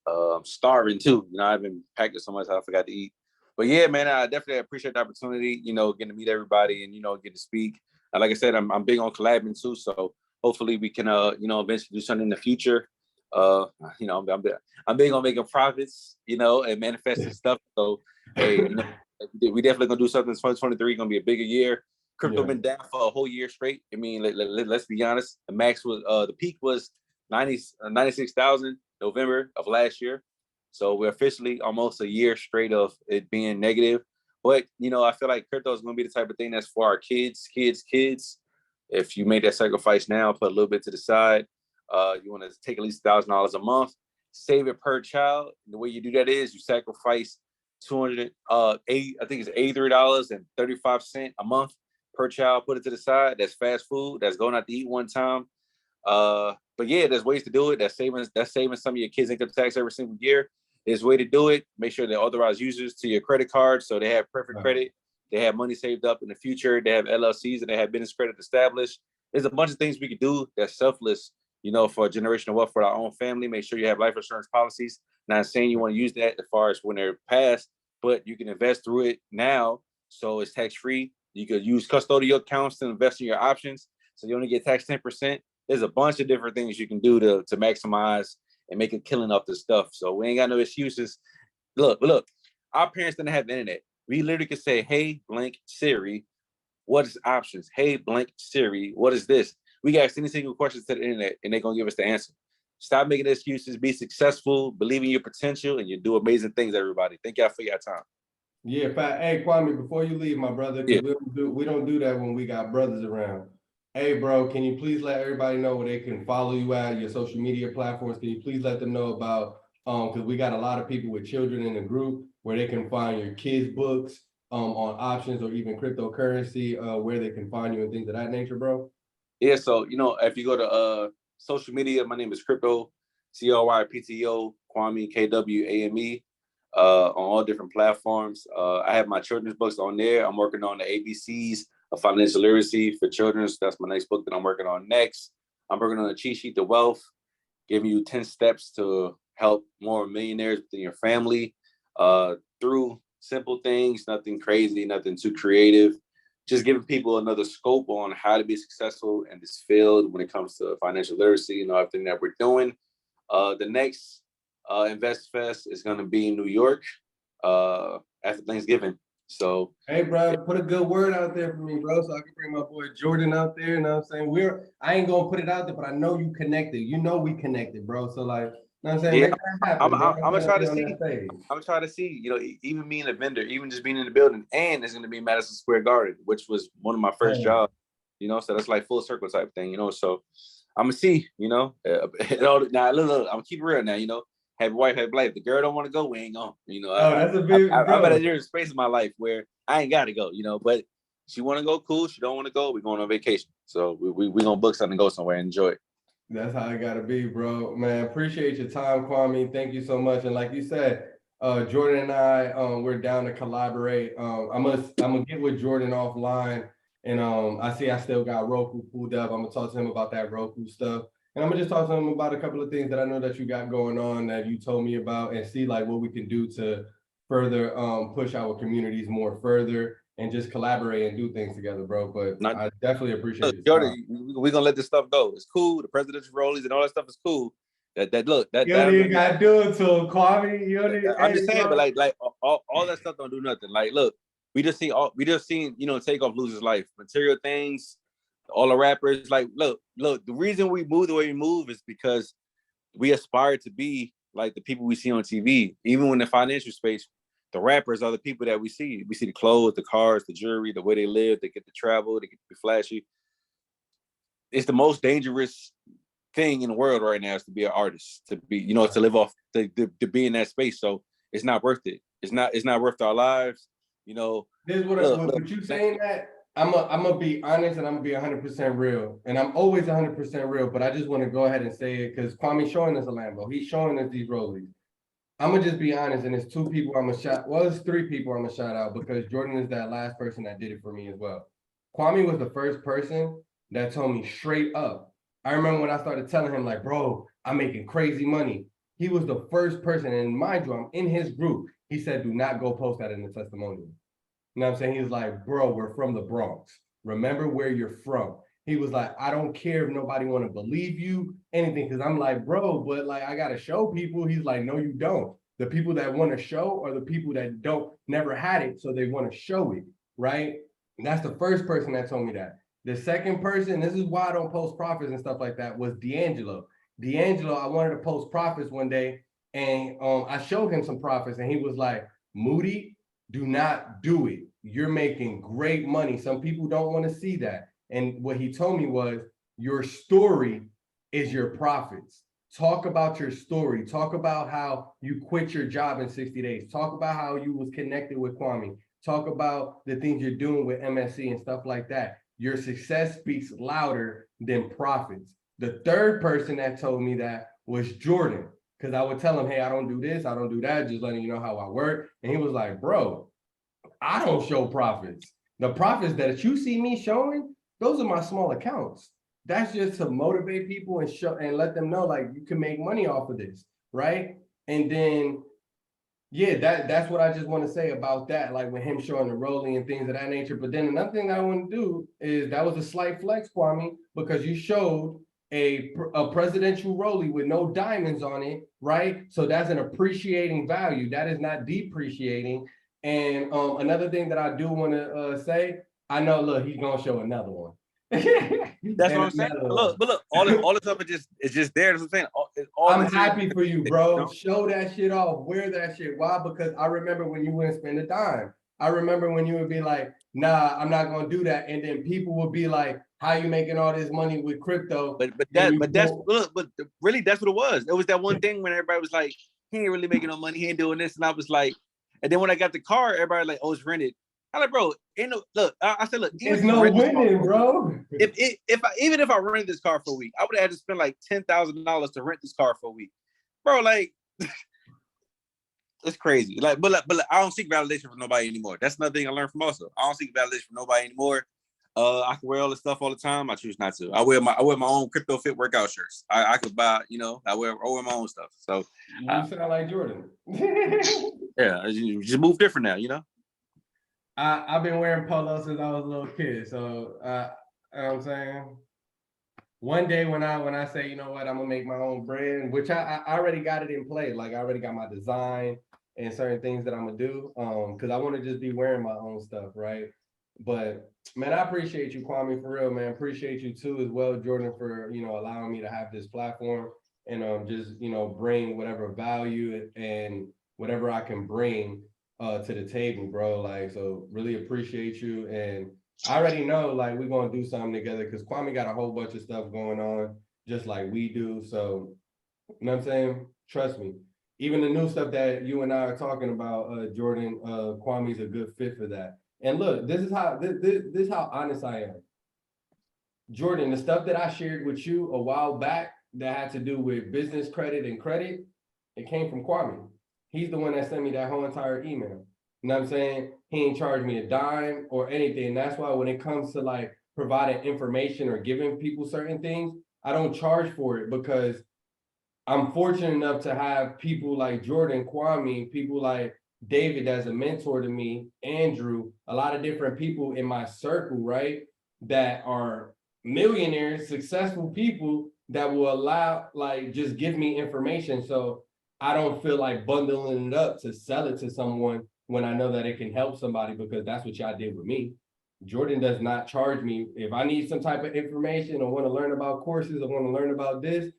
I'm starving too. I've been packing so much I forgot to eat. But yeah, man, I definitely appreciate the opportunity. Getting to meet everybody and get to speak. Like I said, I'm big on collabing too. So hopefully we can eventually do something in the future. I'm big on making profits, and manifesting stuff. So hey, we definitely gonna do something. 2023 gonna be a bigger year. Crypto been down for a whole year straight. I mean, let's be honest. The peak was 96,000 November of last year. So we're officially almost a year straight of it being negative. But I feel like crypto is gonna be the type of thing that's for our kids. If you make that sacrifice now, put a little bit to the side. You want to take at least $1,000 a month, save it per child. And the way you do that is you sacrifice 280, I think it's $83.35 a month per child. Put it to the side. That's fast food. That's going out to eat one time. But yeah, there's ways to do it. That's saving some of your kids' income tax every single year. There's a way to do it. Make sure they're authorized users to your credit card, so they have perfect credit. They have money saved up in the future. They have LLCs and they have business credit established. There's a bunch of things we could do that's selfless, for generational wealth for our own family. Make sure you have life insurance policies. Not saying you want to use that as far as when they're passed, but you can invest through it now, so it's tax free. You could use custodial accounts to invest in your options, so you only get taxed 10%. There's a bunch of different things you can do to maximize and make a killing off this stuff. So we ain't got no excuses. Look, our parents didn't have the internet. We literally could say, hey, blank Siri, what is options? Hey, blank Siri, what is this? We can ask any single question to the internet and they're going to give us the answer. Stop making excuses, be successful, believe in your potential, and you do amazing things, everybody. Thank y'all for your time. Yeah, hey, Kwame, before you leave, my brother, because we don't do that when we got brothers around. Hey, bro, can you please let everybody know where they can follow you at, your social media platforms? Can you please let them know about, because we got a lot of people with children in the group, where they can find your kids' books on options or even cryptocurrency, where they can find you and things of that nature, bro? Yeah, so, if you go to social media, my name is Crypto, CRYPTO, Kwame, KWAME, on all different platforms. I have my children's books on there. I'm working on the ABCs of financial literacy for children. So that's my next book that I'm working on next. I'm working on a cheat sheet to wealth, giving you 10 steps to help more millionaires within your family through simple things, nothing crazy, nothing too creative. Just giving people another scope on how to be successful in this field when it comes to financial literacy and everything that we're doing. The next Invest Fest is going to be in New York after Thanksgiving. So, hey, bro, put a good word out there for me, bro, so I can bring my boy Jordan out there. You know what I'm saying? I ain't gonna put it out there, but I know you connected. We connected, bro. So, like, you know what I'm saying? yeah, make that happen, I'm gonna try to see. I'm gonna try to see. Even being a vendor, even just being in the building, and it's gonna be Madison Square Garden, which was one of my first jobs. So that's like full circle type thing. So I'm gonna see. Now look, I'm gonna keep it real now. Have a wife, have a life. The girl don't want to go, we ain't going. That's a big. I'm at a space in my life where I ain't got to go. But she want to go, cool. She don't want to go, we're going on vacation. So we gonna book something, go somewhere, and enjoy it. That's how it gotta be, bro. Man, appreciate your time, Kwame. Thank you so much. And like you said, Jordan and I, we're down to collaborate. I'm gonna get with Jordan offline, and I see I still got Roku pulled up. I'm gonna talk to him about that Roku stuff. And I'm gonna just talk to him about a couple of things that I know that you got going on that you told me about, and see like what we can do to further push our communities more further and just collaborate and do things together, bro. But I definitely appreciate it. Jordan, we're gonna let this stuff go. It's cool. The presidential rollies and all that stuff is cool. You don't even gotta do it to him, Kwame. I'm just saying, but like all that stuff don't do nothing. Like, look, we just seen, Takeoff lose his life. Material things, all the rappers, like, look, the reason we move the way we move is because we aspire to be like the people we see on TV. Even when the financial space, the rappers are the people that we see. We see the clothes, the cars, the jewelry, the way they live, they get to travel, they get to be flashy. It's the most dangerous thing in the world right now is to be an artist, to be, to live off, to be in that space. So it's not worth it. It's not worth our lives. This is what you saying that I'm gonna be honest and I'm gonna be 100% real, and I'm always 100% real. But I just want to go ahead and say it because Kwame's showing us a Lambo. He's showing us these rollies. I'm gonna just be honest, and it's 2 people I'm gonna shout. Well, it's 3 people I'm gonna shout out because Jordan is that last person that did it for me as well. Kwame was the first person that told me straight up. I remember when I started telling him like, bro, I'm making crazy money. He was the first person, and mind you, I'm in his group. He said, do not go post that in the testimonial. You know what I'm saying? He's like, bro, we're from the Bronx. Remember where you're from. He was like, I don't care if nobody want to believe you, anything. Because I'm like, bro, but like, I got to show people. He's like, no, you don't. The people that want to show are the people that never had it. So they want to show it, right? And that's the first person that told me that. The second person, this is why I don't post profits and stuff like that, was D'Angelo. D'Angelo, I wanted to post profits one day, and I showed him some profits, and he was like, Moody, do not do it. You're making great money. Some people don't want to see that. And what he told me was, your story is your profits. Talk about your story. Talk about how you quit your job in 60 days. Talk about how you was connected with Kwame. Talk about the things you're doing with MSC and stuff like that. Your success speaks louder than profits. The third person that told me that was Jordan, because I would tell him, hey, I don't do this, I don't do that, just letting you know how I work. And he was like, bro, I don't show profits. The profits that you see me showing, those are my small accounts. That's just to motivate people and show and let them know like you can make money off of this, right? And then, yeah, that's what I just want to say about that, like with him showing the rolling and things of that nature. But then another thing I want to do is that was a slight flex, Kwame, because you showed a presidential rollie with no diamonds on it, right? So that's an appreciating value. That is not depreciating. And another thing that I do want to say, I know, look, he's gonna show another one. That's what I'm saying. But look, all this stuff is just there. That's what I'm saying. I'm happy for you, bro. Show that shit off. Wear that shit. Why? Because I remember when you wouldn't spend a dime. I remember when you would be like, nah, I'm not gonna do that. And then people would be like, how you making all this money with crypto? But really that's what it was. It was that one thing when everybody was like, he ain't really making no money, he ain't doing this. And I was like, and then when I got the car, everybody like, oh, it's rented. I'm like, bro, ain't no look. I said, look, there's no winning, bro. Even if I rented this car for a week, I would have had to spend like $10,000 to rent this car for a week, bro. Like, it's crazy. Like, but I don't seek validation from nobody anymore. That's another thing I learned from also. I don't seek validation from nobody anymore. I can wear all this stuff all the time. I choose not to. I wear my own crypto fit workout shirts. I could buy, I wear my own stuff. So you sound like Jordan. Yeah, you just move different now, I've been wearing polos since I was a little kid. So you know what I'm saying? One day when I say, you know what, I'm gonna make my own brand, which I already got it in play. Like I already got my design and certain things that I'm gonna do. Because I want to just be wearing my own stuff, right? But man, I appreciate you, Kwame, for real, man. Appreciate you too as well, Jordan, for allowing me to have this platform and just bring whatever value and whatever I can bring to the table, bro. Like, so really appreciate you. And I already know like we're gonna do something together because Kwame got a whole bunch of stuff going on, just like we do. So you know what I'm saying? Trust me. Even the new stuff that you and I are talking about, Jordan, Kwame's a good fit for that. And look, this is how honest I am. Jordan, the stuff that I shared with you a while back that had to do with business credit and credit, it came from Kwame. He's the one that sent me that whole entire email. You know what I'm saying? He ain't charged me a dime or anything. That's why when it comes to like providing information or giving people certain things, I don't charge for it because I'm fortunate enough to have people like Jordan, Kwame, people like David as a mentor to me, Andrew, a lot of different people in my circle, right? That are millionaires, successful people that will allow, like, just give me information. So I don't feel like bundling it up to sell it to someone when I know that it can help somebody, because that's what y'all did with me. Jordan does not charge me. If I need some type of information or want to learn about courses or want to learn about this,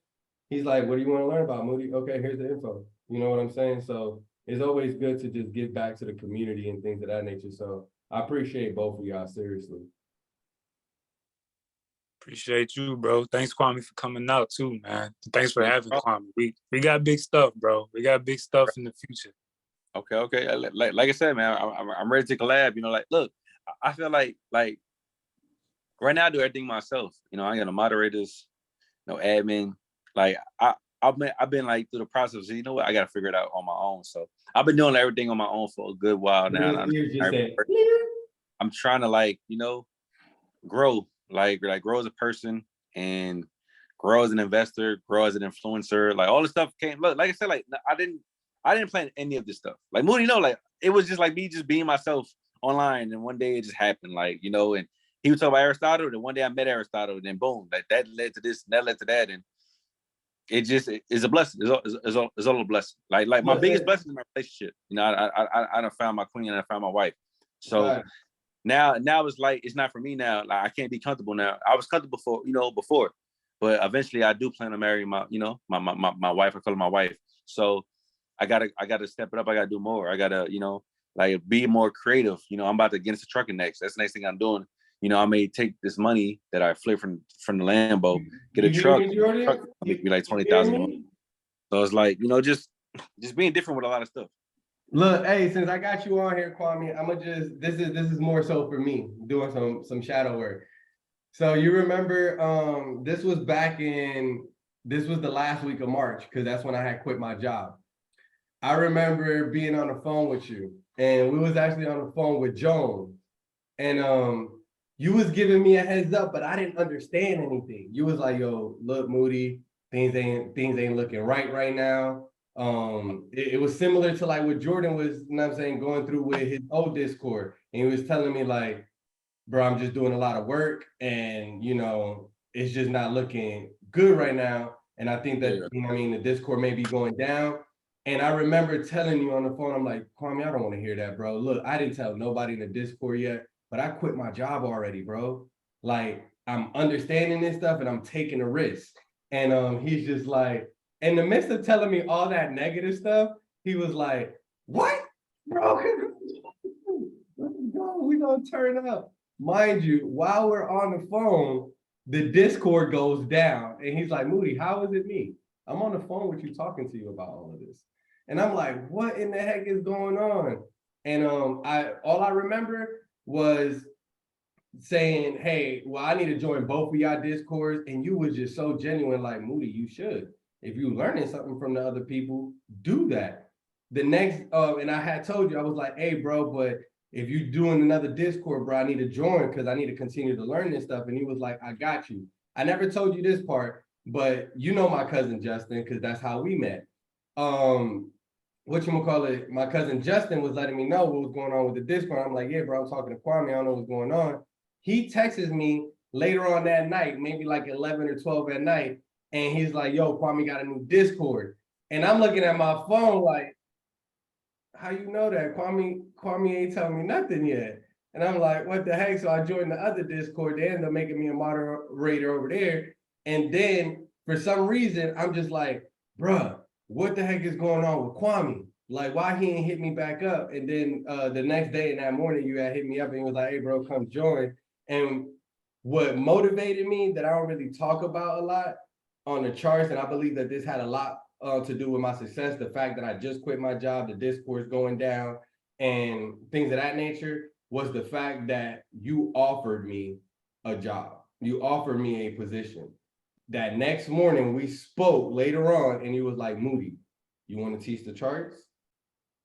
he's like, what do you want to learn about, Moody? Okay, here's the info. You know what I'm saying? So it's always good to just give back to the community and things of that nature. So I appreciate both of y'all, seriously. Appreciate you, bro. Thanks, Kwame, for coming out too, man. Thanks for having Kwame. We got big stuff, bro. We got big stuff in the future. Okay. Like I said, man, I'm ready to collab. You know, like, look, I feel like right now I do everything myself. You know, I got no moderators, no admin. Like I've been like through the process. You know what? I got to figure it out on my own. So I've been doing everything on my own for a good while now. I'm trying to, like, you know, grow, like grow as a person and grow as an investor, grow as an influencer. Like all this stuff came. Look, like I said, like I didn't plan any of this stuff. Like Moody, you know, like it was just like me just being myself online, and one day it just happened. Like, you know, and he was talking about Aristotle, and one day I met Aristotle, and then boom, like that led to this, and that led to that, and it just is a blessing. It's all a blessing. Like my biggest blessing is my relationship. You know, I done found my queen and I found my wife. So now it's like it's not for me now. Like I can't be comfortable now. I was comfortable before, but eventually I do plan to marry my wife. I call her my wife. So I gotta step it up. I gotta do more. I gotta, you know, like be more creative. You know, I'm about to get into trucking next. That's the next thing I'm doing. You know, I may take this money that I flip from the Lambo, get a truck, make me like 20,000 a month. So it's like, you know, just being different with a lot of stuff. Look, hey, since I got you on here, Kwame, I'm gonna just this is more so for me doing some shadow work. So you remember, this was the last week of March, because that's when I had quit my job. I remember being on the phone with you, and we was actually on the phone with Joan, and you was giving me a heads up, but I didn't understand anything. You was like, yo, look, Moody, things ain't looking right now. It was similar to like what Jordan was, you know what I'm saying, going through with his old Discord. And he was telling me like, bro, I'm just doing a lot of work, and you know, it's just not looking good right now. And I think that, you know what I mean, the Discord may be going down. And I remember telling you on the phone, I'm like, Kwame, I don't want to hear that, bro. Look, I didn't tell nobody in the Discord yet, but I quit my job already, bro. Like, I'm understanding this stuff and I'm taking a risk. And he's just like, in the midst of telling me all that negative stuff, he was like, what? Bro, let's go. We gonna turn up. Mind you, while we're on the phone, the Discord goes down. And he's like, Moody, how is it me? I'm on the phone with you talking to you about all of this. And I'm like, what in the heck is going on? And all I remember was saying, hey, well, I need to join both of y'all Discords. And you was just so genuine, like, Moody, you should. If you learning something from the other people, do that. The next, and I had told you, I was like, hey, bro, but if you're doing another Discord, bro, I need to join because I need to continue to learn this stuff. And he was like, I got you. I never told you this part, but you know my cousin Justin, because that's how we met. Whatchamacallit, my cousin Justin was letting me know what was going on with the Discord. I'm like, yeah, bro, I'm talking to Kwame. I don't know what's going on. He texts me later on that night, maybe like 11 or 12 at night. And he's like, yo, Kwame got a new Discord. And I'm looking at my phone like, how you know that? Kwame ain't telling me nothing yet. And I'm like, what the heck? So I joined the other Discord. They ended up making me a moderator over there. And then for some reason, I'm just like, bruh, what the heck is going on with Kwame? Like, why he ain't hit me back up? And then the next day in that morning, you had hit me up and he was like, hey, bro, come join. And what motivated me that I don't really talk about a lot on the charts, and I believe that this had a lot to do with my success, the fact that I just quit my job, the Discord's going down, and things of that nature, was the fact that you offered me a job. You offered me a position. That next morning, we spoke later on, and he was like, Moody, you want to teach the charts?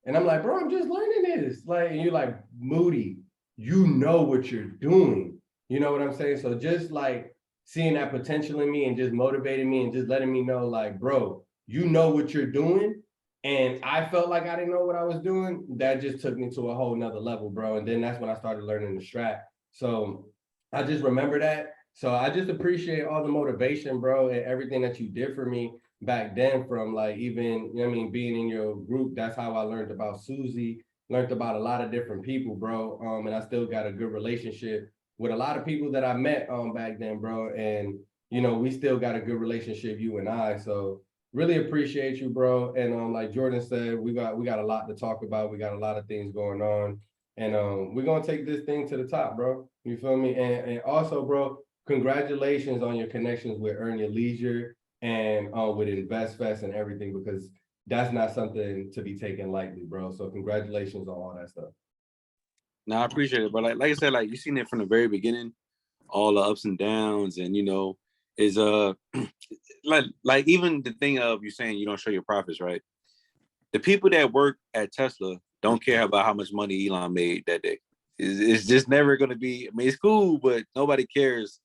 And I'm like, bro, I'm just learning this. Like, and you're like, Moody, you know what you're doing. You know what I'm saying? So just like seeing that potential in me and just motivating me and just letting me know, like, bro, you know what you're doing. And I felt like I didn't know what I was doing. That just took me to a whole nother level, bro. And then that's when I started learning the strat. So I just remember that. So I just appreciate all the motivation, bro, and everything that you did for me back then, from like even, you know what I mean, being in your group. That's how I learned about Susie. learned about a lot of different people, bro. And I still got a good relationship with a lot of people that I met back then, bro. And you know, we still got a good relationship, you and I. So really appreciate you, bro. And like Jordan said, we got a lot to talk about. We got a lot of things going on. And we're gonna take this thing to the top, bro. You feel me? And also, bro, congratulations on your connections with Earn Your Leisure and with InvestFest and everything, because that's not something to be taken lightly, bro. So congratulations on all that stuff. No, I appreciate it, but like I said, like you seen it from the very beginning, all the ups and downs, and you know, is like even the thing of you saying you don't show your profits, right? The people that work at Tesla don't care about how much money Elon made that day. It's just never going to be. I mean, it's cool, but nobody cares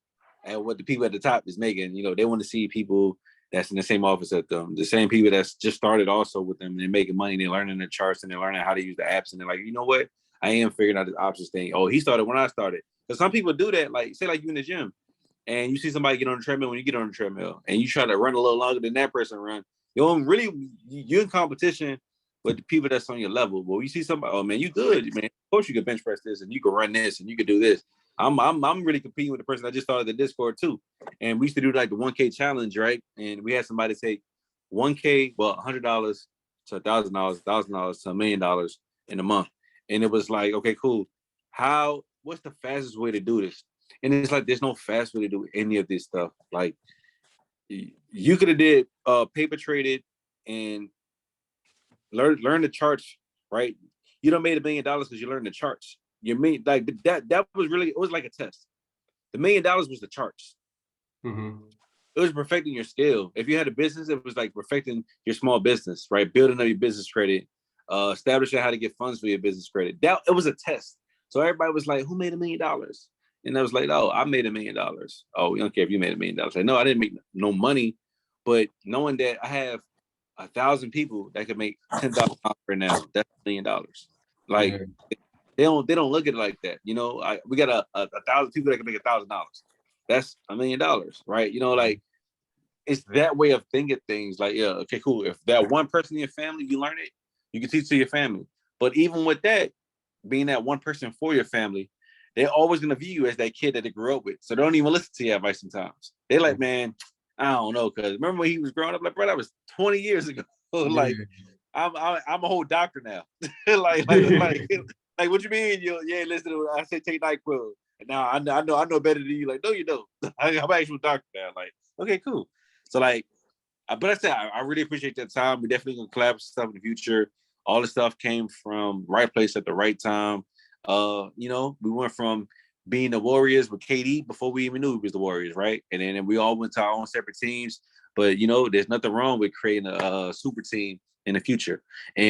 at what the people at the top is making. You know, they want to see people that's in the same office at them, the same people that's just started also with them, and they're making money, and they're learning the charts, and they're learning how to use the apps, and they're like, you know what? I am figuring out this options thing. Oh, he started when I started. Because some people do that, like say like you in the gym, and you see somebody get on the treadmill when you get on the treadmill, and you try to run a little longer than that person run. You don't really, you're in competition with the people that's on your level. But you see somebody, oh man, you good, man. Of course you can bench press this, and you can run this, and you can do this. I'm really competing with the person I just started the Discord too, and we used to do like the 1K challenge, right? And we had somebody take 1K, well, $100 to $1,000, $1,000 to $1 million in a month, and it was like, okay, cool. What's the fastest way to do this? And it's like there's no fast way to do any of this stuff. Like you could have did paper traded and learn the charts, right? You don't made $1 million because you learned the charts. You mean like that was really, it was like a test. The $1 million was the charts. Mm-hmm. It was perfecting your skill. If you had a business, it was like perfecting your small business, right? Building up your business credit, establishing how to get funds for your business credit. That it was a test. So everybody was like, "Who made $1 million?" And I was like, "Oh, I made $1 million." Oh, we don't care if you made $1 million. Like, no, I didn't make no money, but knowing that I have 1,000 people that could make $10,000 right now, that's $1 million. Like Yeah. they don't look at it like that. You know, we got a 1,000 people that can make $1,000. That's $1 million, right? You know, like it's that way of thinking things. Like, yeah, okay, cool. If that one person in your family, you learn it, you can teach to your family. But even with that, being that one person for your family, they're always gonna view you as that kid that they grew up with. So they don't even listen to your advice sometimes. They're like, man, I don't know, cause remember when he was growing up, like, bro, that was 20 years ago. Like, I'm a whole doctor now. like, what you mean? You ain't listening to what I say, take NyQuil. And now I know better than you. Like, no, you don't. I'm an actual doctor now. Like, okay, cool. So like, but I said, I really appreciate that time. We definitely gonna collab stuff in the future. All the stuff came from right place at the right time. You know, we went from being the Warriors with KD before we even knew we was the Warriors, right? And then we all went to our own separate teams. But you know, there's nothing wrong with creating a super team in the future,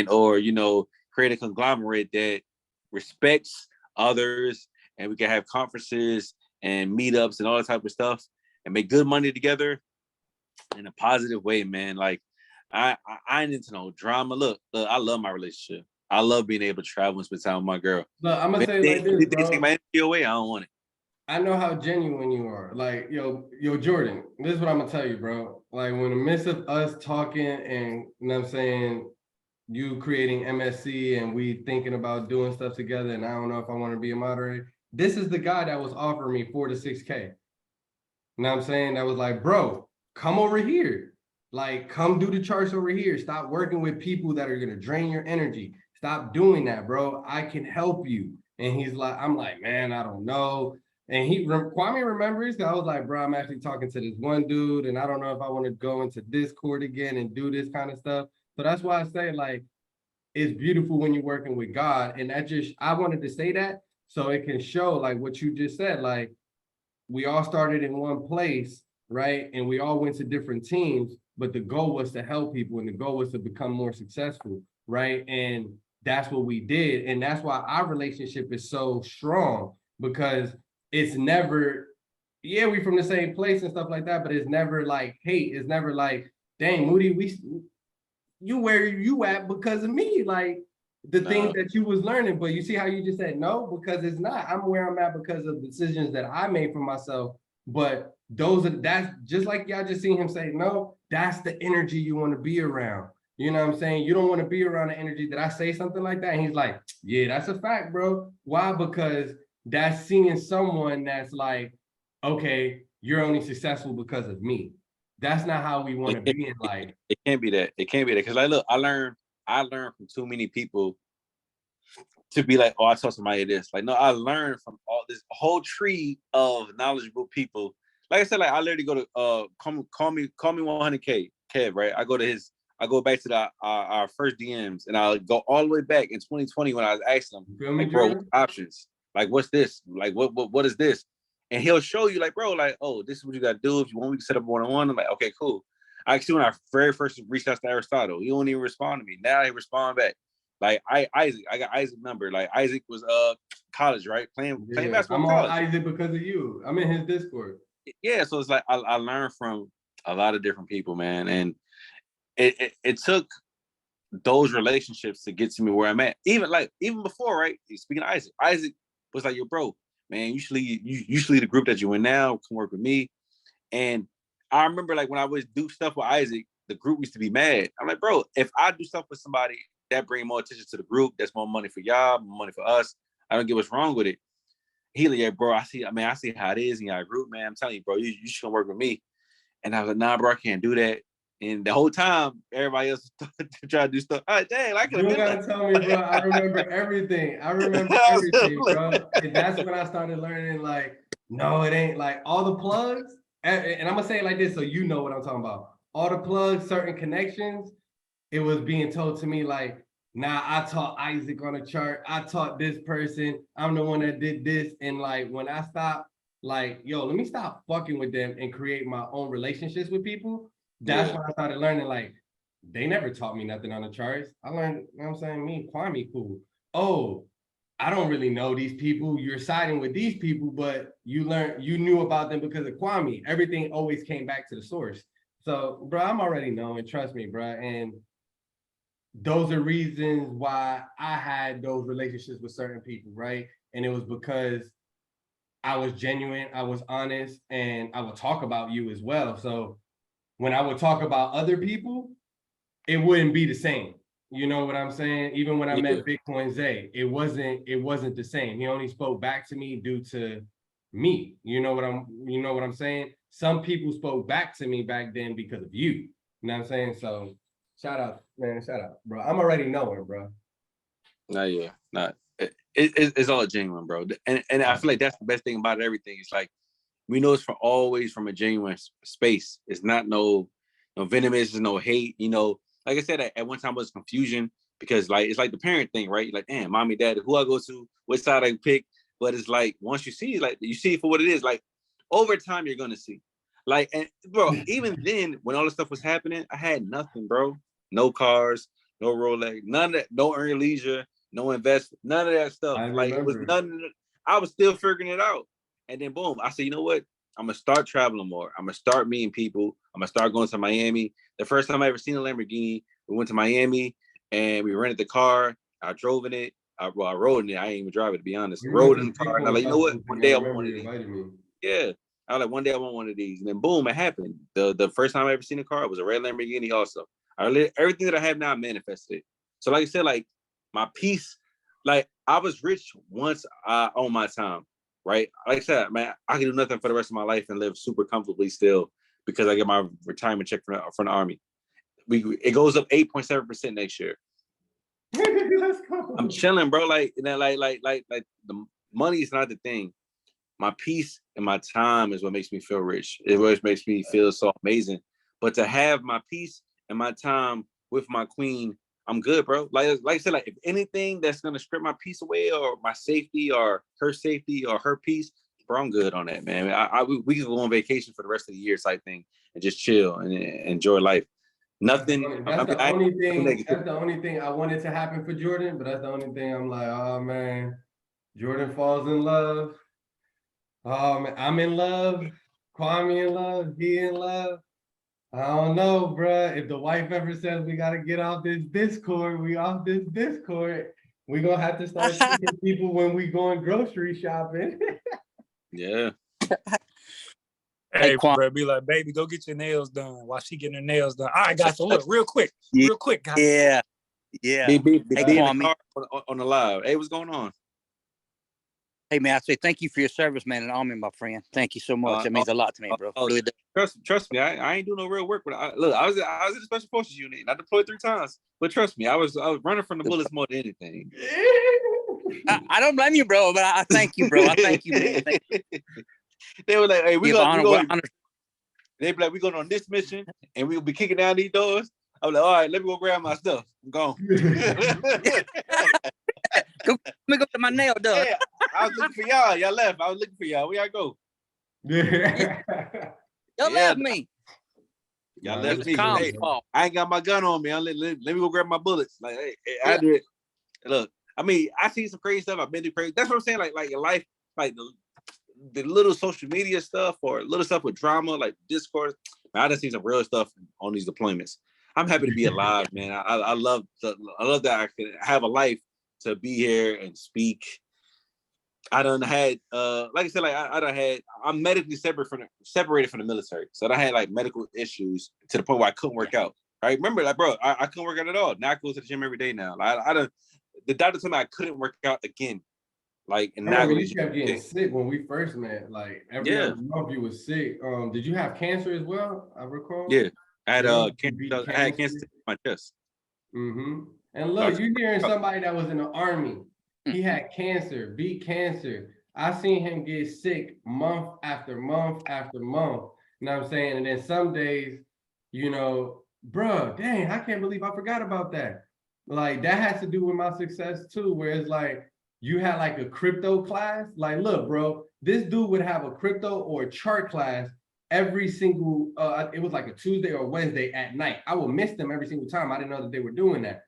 or you know, create a conglomerate that respects others, and we can have conferences and meetups and all that type of stuff, and make good money together in a positive way, man. Like I ain't into no drama. Look, I love my relationship. I love being able to travel and spend time with my girl. Look, I'm gonna say They, it like this, bro. take my energy away. I don't want it. I know how genuine you are. Like, yo, Jordan, this is what I'm gonna tell you, bro. Like, when in the midst of us talking and, you know what I'm saying, you creating MSC and we thinking about doing stuff together, and I don't know if I want to be a moderator, this is the guy that was offering me 4 to 6K. You know what I'm saying? That was like, bro, come over here. Like, come do the charts over here. Stop working with people that are gonna drain your energy. Stop doing that, bro. I can help you. And he's like, I'm like, man, I don't know. And Kwame remembers, I was like, bro, I'm actually talking to this one dude, and I don't know if I want to go into Discord again and do this kind of stuff. So that's why I say, like, it's beautiful when you're working with God. And I wanted to say that so it can show, like what you just said, like, we all started in one place, right? And we all went to different teams, but the goal was to help people, and the goal was to become more successful, right? And that's what we did. And that's why our relationship is so strong, because it's never, yeah, we from the same place and stuff like that, but it's never like hate. It's never like, dang, Moody, you where you at because of me, like the things that you was learning. But you see how you just said no, because it's not. I'm where I'm at because of decisions that I made for myself. But that's just like y'all just seen him say no. That's the energy you want to be around. You know what I'm saying? You don't want to be around the energy that I say something like that. And he's like, yeah, that's a fact, bro. Why? Because that's seeing someone that's like, okay, you're only successful because of me. That's not how we want to be in life. It can't be that. It can't be that. Because like, look, I learned from too many people to be like, oh, I taught somebody this. Like, no, I learned from all this whole tree of knowledgeable people. Like I said, like I literally go to call me 100K Kev, right? I go back to our first DMs, and I'll go all the way back in 2020 when I was asking him, like, bro, what options? Like, what's this? Like, what is this? And he'll show you, like, bro, like, oh, this is what you got to do. If you want me to set up one-on-one, I'm like, okay, cool. Actually, when I very first reached out to Aristotle, he won't even respond to me. Now he respond back. Like Isaac, I got Isaac's number. Like Isaac was college, right? Playing basketball. I'm on Isaac because of you. I'm in his Discord. Yeah, so it's like I learned from a lot of different people, man, and it took those relationships to get to me where I'm at. Even before, right? Speaking of Isaac was like, yo, bro, man, you should lead the group that you're in now. Come work with me. And I remember, like, when I would do stuff with Isaac, the group used to be mad. I'm like, bro, if I do stuff with somebody that bring more attention to the group, that's more money for y'all, more money for us, I don't get what's wrong with it. He like, yeah, bro, I see how it is in y'all group, man. I'm telling you, bro, you should come work with me. And I was like, nah, bro, I can't do that. And the whole time, everybody else trying to do stuff. Oh, dang, I could have. You gotta tell me, bro. I remember everything. Bro. And that's when I started learning, like, no, it ain't like all the plugs. And I'm gonna say it like this so you know what I'm talking about. All the plugs, certain connections, it was being told to me like, nah, I taught Isaac on a chart. I taught this person. I'm the one that did this. And like, when I stopped, like, yo, let me stop fucking with them and create my own relationships with people. That's when I started learning, like, they never taught me nothing on the charts. I learned, you know what I'm saying, me, Kwame, cool. Oh, I don't really know these people. You're siding with these people, but you knew about them because of Kwame. Everything always came back to the source. So, bro, I'm already knowing, trust me, bro. And those are reasons why I had those relationships with certain people, right? And it was because I was genuine, I was honest, and I would talk about you as well. So when I would talk about other people, it wouldn't be the same. You know what I'm saying? Even when I met Bitcoin Zay, it wasn't the same. He only spoke back to me due to me. You know what I'm saying? Some people spoke back to me back then because of you. You know what I'm saying? So shout out, man. Shout out, bro. I'm already knowing, bro. It's all genuine, bro. And I feel like that's the best thing about everything. It's like, we know it's always from a genuine space. It's not no venomous, no hate. You know, like I said, at one time it was confusion because, like, it's like the parent thing, right? Like, damn, mommy, daddy, who I go to, which side I pick. But it's like, once you see, like, you see it for what it is. Like, over time, you're gonna see. Like, and bro, even then, when all this stuff was happening, I had nothing, bro. No cars, no Rolex, none of that, no earned leisure, no investment, none of that stuff. Like, it was nothing. I was still figuring it out. And then boom, I said, you know what? I'm gonna start traveling more. I'm gonna start meeting people. I'm gonna start going to Miami. The first time I ever seen a Lamborghini, we went to Miami and we rented the car. I drove in it. I rode in it. I ain't even drive it, to be honest. Rode in the car. And I'm like, you know what? One day I want one of these. Yeah. I was like, one day I want one of these. And then boom, it happened. The first time I ever seen a car, it was a red Lamborghini also. Everything that I have now, I manifested it. So like I said, like, my peace, like, I was rich once I owned my time. Right, like I said, man, I can do nothing for the rest of my life and live super comfortably still because I get my retirement check from the Army. It goes up 8.7% next year. Let's go. I'm chilling, bro. Like the money is not the thing. My peace and my time is what makes me feel rich. It always makes me feel so amazing. But to have my peace and my time with my queen, I'm good, bro. Like I said, like, if anything that's gonna strip my peace away, or my safety, or her peace, bro, I'm good on that, man. We can go on vacation for the rest of the year, type thing, and just chill and enjoy life. Nothing. That's the only thing I wanted to happen for Jordan, but that's the only thing I'm like, oh man, Jordan falls in love. Man, I'm in love. Kwame in love. He in love. I don't know, bruh. If the wife ever says we gotta get off this Discord, we off this Discord. We gonna have to start speaking people when we going grocery shopping. Yeah. Hey, Kwame. bro, be like, baby, go get your nails done while she getting her nails done. All right, guys, so look, real quick, guys. Yeah. Be in the Kwame. car on the live. Hey, what's going on? Hey, man, I say thank you for your service, man, and army, my friend. Thank you so much. That means a lot to me, bro. Really does. Trust me, I ain't doing no real work. But I was in the special forces unit, and I deployed 3 times. But trust me, I was running from the bullets more than anything. I don't blame you, bro, but I thank you, bro. I thank you, man. They were like, "Hey, we going." They be like, "We going on this mission, and we'll be kicking down these doors." I was like, "All right, let me go grab my stuff. I'm gone." Let me go get my nail done. Yeah, I was looking for y'all. Y'all left. I was looking for y'all. Where y'all go? Y'all left me. Y'all left me. Hey, I ain't got my gun on me. Let me go grab my bullets. Like, hey, I do it. Look, I mean, I see some crazy stuff. I've been through crazy. That's what I'm saying. Like your life, like the little social media stuff or little stuff with drama, like Discord. Man, I just see some real stuff on these deployments. I'm happy to be alive, man. I love that I can have a life to be here and speak. I done had like I said, like I'm medically separated from the military. So I had like medical issues to the point where I couldn't work out. Right? Remember, like, bro, I couldn't work out at all. Now I go to the gym every day now. The doctor told me I couldn't work out again. Like, and now you kept getting sick when we first met. Like every other month you was sick. Did you have cancer as well? I recall. Yeah, I had cancer. I had cancer in my chest. Mm-hmm. And look, you're hearing somebody that was in the army. He had cancer, beat cancer. I seen him get sick month after month after month. You know what I'm saying? And then some days, you know, bro, dang, I can't believe I forgot about that. Like that has to do with my success too, where it's like you had like a crypto class. Like, look, bro, this dude would have a crypto or a chart class every single, it was like a Tuesday or Wednesday at night. I would miss them every single time. I didn't know that they were doing that.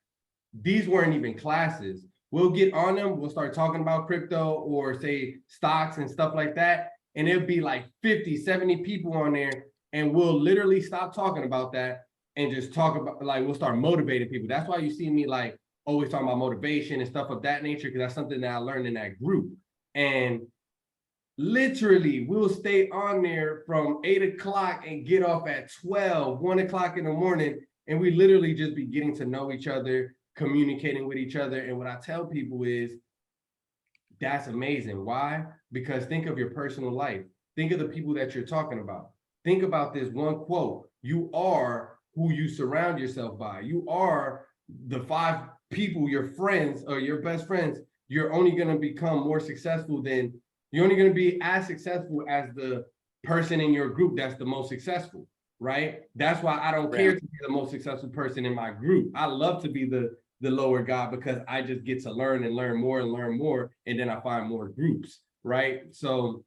These weren't even classes. We'll get on them. We'll start talking about crypto or say stocks and stuff like that. And it'll be like 50, 70 people on there. And we'll literally stop talking about that and just talk about, like, we'll start motivating people. That's why you see me like always talking about motivation and stuff of that nature, because that's something that I learned in that group. And literally we'll stay on there from 8 o'clock and get off at 12, 1 o'clock in the morning. And we literally just be getting to know each other, communicating with each other. And what I tell people is, that's amazing. Why? Because think of your personal life. Think of the people that you're talking about. Think about this one quote. You are who you surround yourself by. You are the 5 people, your friends or your best friends. You're only going to become more successful than, you're only going to be as successful as the person in your group that's the most successful, right? That's why I don't care to be the most successful person in my group. I love to be the lower guy because I just get to learn and learn more, and then I find more groups, right? So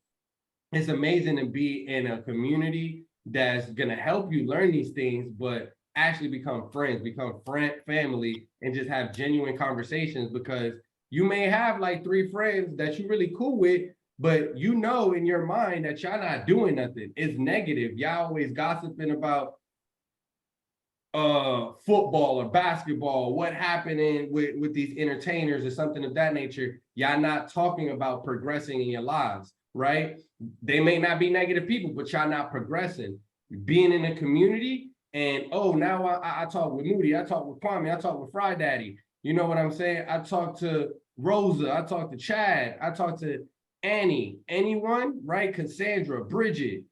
it's amazing to be in a community that's gonna help you learn these things, but actually become friends, become family, and just have genuine conversations, because you may have like 3 friends that you're really cool with, but you know in your mind that y'all not doing nothing. It's negative. Y'all always gossiping about football or basketball, what happened with these entertainers or something of that nature. Y'all not talking about progressing in your lives, right? They may not be negative people, but y'all not progressing. Being in a community, and now I talk with Moody, I talk with Kwame, I talk with Fry Daddy. You know what I'm saying? I talk to Rosa, I talk to Chad, I talk to Annie, anyone, right? Cassandra, Bridget.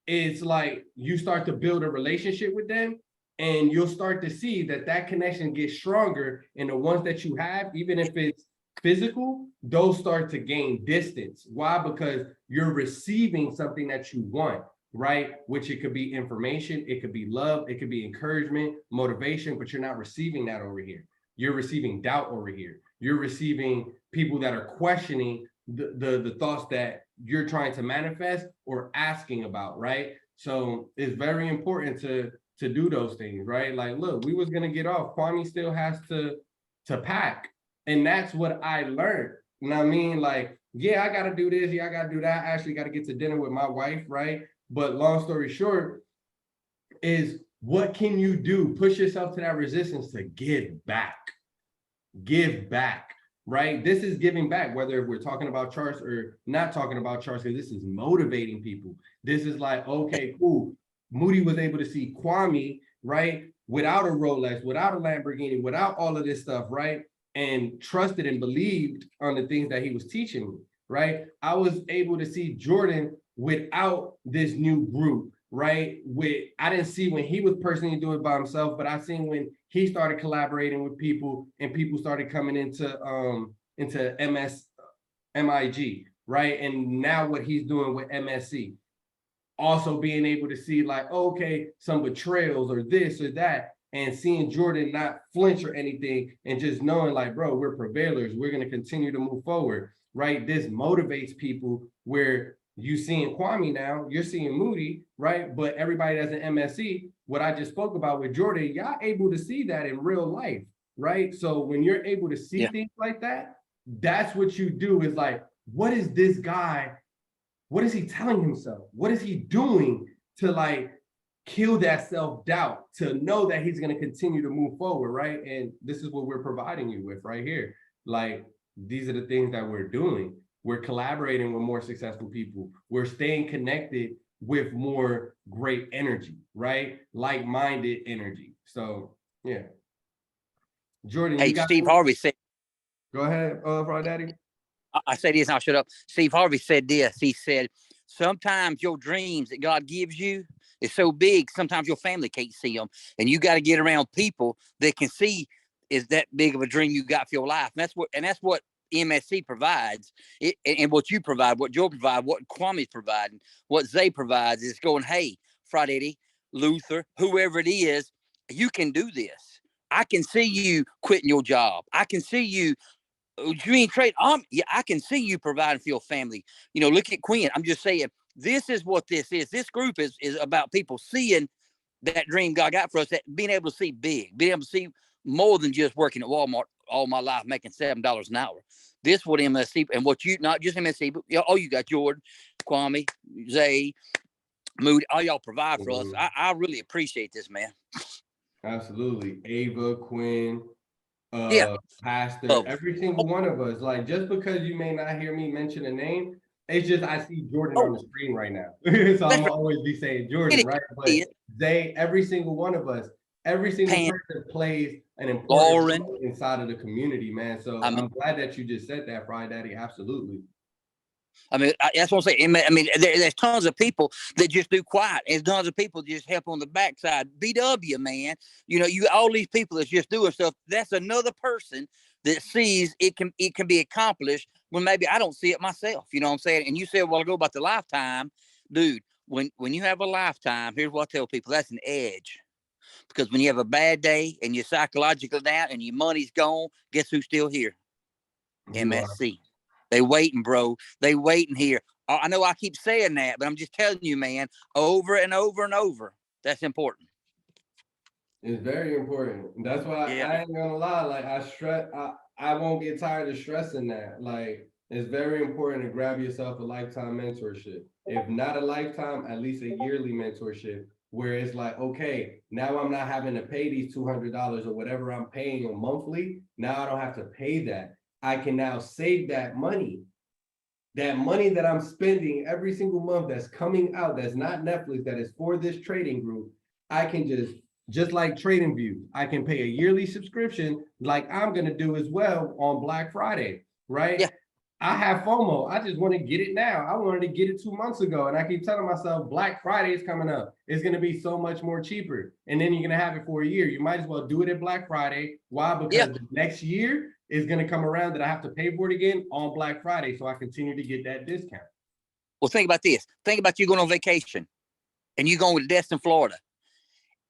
It's like you start to build a relationship with them, and you'll start to see that connection gets stronger. And the ones that you have, even if it's physical, those start to gain distance. Why? Because you're receiving something that you want, right? Which it could be information, it could be love, it could be encouragement, motivation, but you're not receiving that over here. You're receiving doubt over here. You're receiving people that are questioning the thoughts that you're trying to manifest or asking about, right? So it's very important to do those things, right? Like, look, we was gonna get off. Kwame still has to pack. And that's what I learned. You know what I mean? Like, yeah, I gotta do this, yeah, I gotta do that. I actually gotta get to dinner with my wife, right? But long story short, is what can you do? Push yourself to that resistance to give back. Give back, right? This is giving back, whether we're talking about charts or not talking about charts, because this is motivating people. This is like, okay, cool. Moody was able to see Kwame, right? Without a Rolex, without a Lamborghini, without all of this stuff, right? And trusted and believed on the things that he was teaching me, right? I was able to see Jordan without this new group, right? I didn't see when he was personally doing it by himself, but I seen when he started collaborating with people and people started coming into MIG, right? And now what he's doing with MSC. Also being able to see like, okay, some betrayals or this or that, and seeing Jordan not flinch or anything, and just knowing like, bro, we're prevailers. We're going to continue to move forward, right? This motivates people where you seeing Kwame now, you're seeing Moody, right? But everybody that's an MSC, what I just spoke about with Jordan, y'all able to see that in real life, right? So when you're able to see things like that, that's what you do is like, what is this guy? What is he telling himself? What is he doing to like kill that self-doubt, to know that he's going to continue to move forward, right? And this is what we're providing you with right here. Like, these are the things that we're doing. We're collaborating with more successful people. We're staying connected with more great energy, right? Like-minded energy. So, yeah. Jordan, Hey, Steve Harvey said, go ahead, Fried Daddy. I say this and I'll shut up. Steve Harvey said this. He said, sometimes your dreams that God gives you is so big, sometimes your family can't see them. And you got to get around people that can see is that big of a dream you got for your life. And that's what MSC provides. And what you provide, what Joe provide, what Kwame's providing, what Zay provides is going, hey, Friday Eddie, Luther, whoever it is, you can do this. I can see you quitting your job. I can see you you mean trade? Yeah, I can see you providing for your family. You know, look at Quinn. I'm just saying, this is what this is. This group is about people seeing that dream God got for us, that being able to see big, being able to see more than just working at Walmart all my life, making $7 an hour. This what MSC and what you, not just MSC, but you got Jordan, Kwame, Zay, Moody, all y'all provide for us. I really appreciate this, man. Absolutely. Ava, Quinn, Yeah. Pastor, every single one of us. Like, just because you may not hear me mention a name, it's just I see Jordan on the screen right now. So I'm gonna always be saying Jordan, right? But they, every single one of us, every single person plays an important role inside of the community, man. So I'm glad that you just said that, Fried Daddy. Absolutely. I mean, that's what I'm saying. I mean, there's tons of people that just do quiet. There's tons of people that just help on the backside. BW, man. You know, all these people that's just doing stuff. That's another person that sees it can be accomplished when maybe I don't see it myself. You know what I'm saying? And you said a while ago about the lifetime, dude. When you have a lifetime, here's what I tell people: that's an edge. Because when you have a bad day and you're psychologically down and your money's gone, guess who's still here? MSC. They waiting, bro. They waiting here. I know I keep saying that, but I'm just telling you, man, over and over and over. That's important. It's very important. That's why I ain't gonna lie. Like, I won't get tired of stressing that. Like, it's very important to grab yourself a lifetime mentorship. If not a lifetime, at least a yearly mentorship, where it's like, okay, now I'm not having to pay these $200 or whatever I'm paying a monthly. Now I don't have to pay that. I can now save that money. That money that I'm spending every single month that's coming out, that's not Netflix, that is for this trading group, I can just like Trading View, I can pay a yearly subscription like I'm going to do as well on Black Friday, right? Yeah. I have FOMO. I just want to get it now. I wanted to get it 2 months ago. And I keep telling myself, Black Friday is coming up. It's going to be so much more cheaper. And then you're going to have it for a year. You might as well do it at Black Friday. Why? Because the next year is going to come around that I have to pay for it again on Black Friday. So I continue to get that discount. Well, think about this. Think about you going on vacation and you going to Destin, Florida.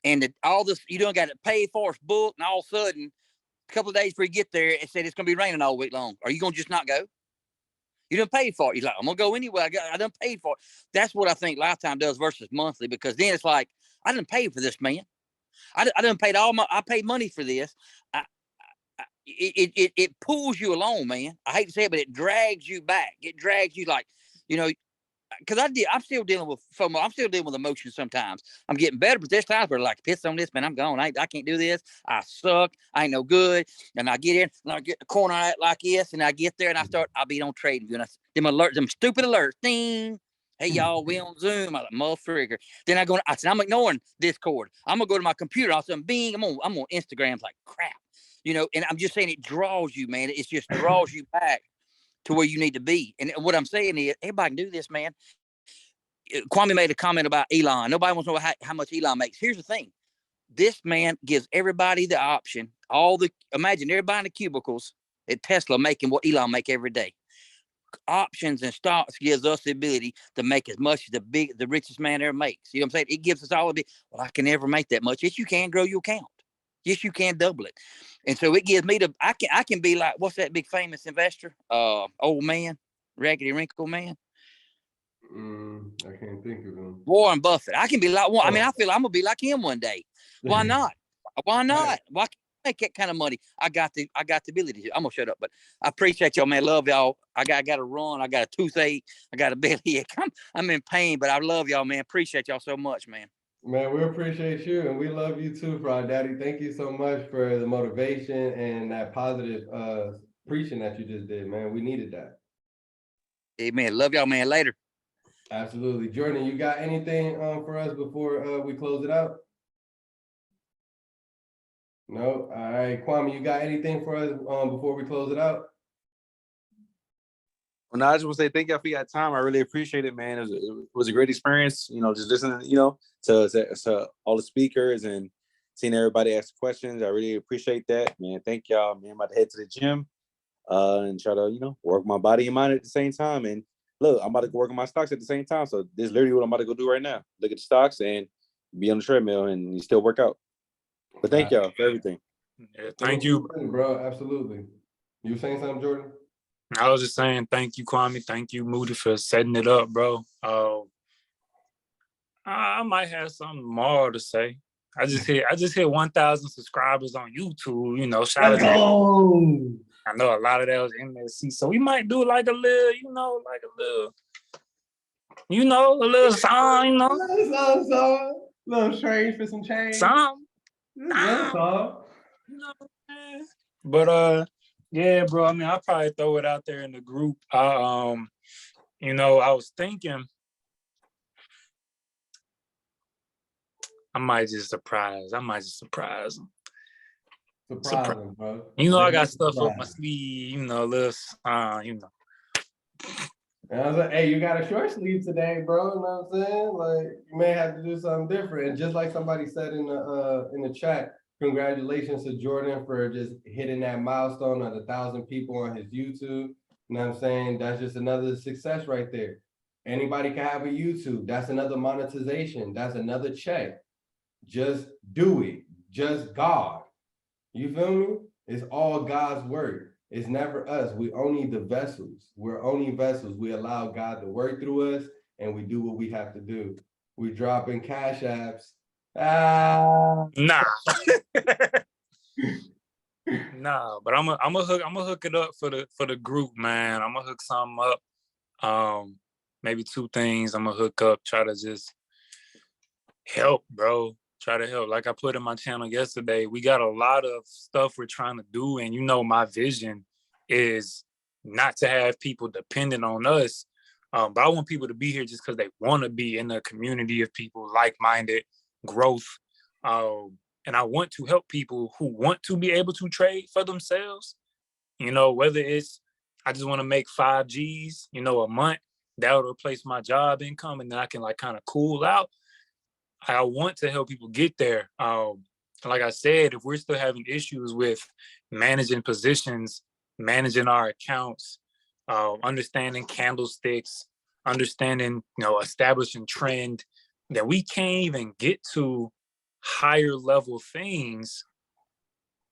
And all this, you don't got to pay for it's booked. And all of a sudden, a couple of days before you get there, it said it's going to be raining all week long. Are you going to just not go? You didn't pay for it. You're like, I'm going to go anyway. I done paid for it. That's what I think lifetime does versus monthly, because then it's like, I didn't pay for this, man. I done paid I paid money for this. It pulls you along, man. I hate to say it, but it drags you back. It drags you like, you know, because I'm still dealing with FOMO. I'm still dealing with emotions sometimes. I'm getting better, but there's times where like piss on this, man. I'm gone. I can't do this. I suck. I ain't no good. And I get in and I get the corner like this, and I get there and I'll be on trading. And them stupid alerts. Ding. Hey y'all, we on Zoom. I'm like, motherfucker. Then I said, I'm ignoring Discord. I'm gonna go to my computer. All of a sudden, bing, I'm on Instagram. It's like crap. And I'm just saying it draws you, man. It just draws you back to where you need to be. And what I'm saying is everybody can do this, man. Kwame made a comment about Elon. Nobody wants to know how much Elon makes. Here's the thing. This man gives everybody the option. Imagine everybody in the cubicles at Tesla making what Elon make every day. Options and stocks gives us the ability to make as much as the richest man ever makes. You know what I'm saying? It gives us all the, well, I can never make that much. Yes, you can grow your account. Yes, you can double it. And so it gives me I can be like, what's that big famous investor? Old man, raggedy wrinkled man. I can't think of him. Warren Buffett. I can be like one. I mean, I feel I'm gonna be like him one day. Why not? Why not? Why can't I make that kind of money? I got the ability to. I'm gonna shut up, but I appreciate y'all, man. Love y'all. I got to run. I got a toothache. I got a bellyache. I'm in pain, but I love y'all, man. Appreciate y'all so much, man. Man, we appreciate you, and we love you too, Fraud Daddy. Thank you so much for the motivation and that positive preaching that you just did, man. We needed that. Amen. Love y'all, man. Later. Absolutely. Jordan, you got anything for us before we close it out? No? All right. Kwame, you got anything for us before we close it out? Well, no, I just want to say thank y'all for your time. I really appreciate it, man. It was a great experience, just listening, to all the speakers and seeing everybody ask questions. I really appreciate that, man. Thank y'all, man. I'm about to head to the gym and try to, work my body and mind at the same time. And look, I'm about to go work on my stocks at the same time. So this is literally what I'm about to go do right now. Look at the stocks and be on the treadmill and you still work out. But thank y'all for everything. Yeah, thank you, bro. Absolutely. You were saying something, Jordan? I was just saying thank you, Kwame. Thank you, Moody, for setting it up, bro. I might have something more to say. I just hit 1,000 subscribers on YouTube. Shout out to I know a lot of that was MSC, so we might do like a little, a little song, A little strange for some change. Song. But yeah, bro. I mean, I'll probably throw it out there in the group. I was thinking I might just surprise them. Surprise them, bro. I got stuff up my sleeve, a little, And I was like, hey, you got a short sleeve today, bro. You know what I'm saying? Like, you may have to do something different. And just like somebody said in the chat, congratulations to Jordan for just hitting that milestone of 1,000 people on his YouTube. You know what I'm saying? That's just another success right there. Anybody can have a YouTube. That's another monetization. That's another check. Just do it. Just God. You feel me? It's all God's word. It's never us. We only the vessels. We're only vessels. We allow God to work through us, and we do what we have to do. We drop in cash apps. Nah. Nah, but I'm gonna hook it up for the group, man. I'm gonna hook something up. Maybe 2 things I'm gonna hook up, try to just help, bro. Try to help. Like I put in my channel yesterday, we got a lot of stuff we're trying to do. And my vision is not to have people dependent on us. But I want people to be here just because they want to be in a community of people, like-minded, growth. And I want to help people who want to be able to trade for themselves. Whether it's, I just want to make 5 G's, a month, that would replace my job income. And then I can kind of cool out. I want to help people get there. Like I said, if we're still having issues with managing positions, managing our accounts, understanding candlesticks, understanding, establishing trend, that we can't even get to higher level things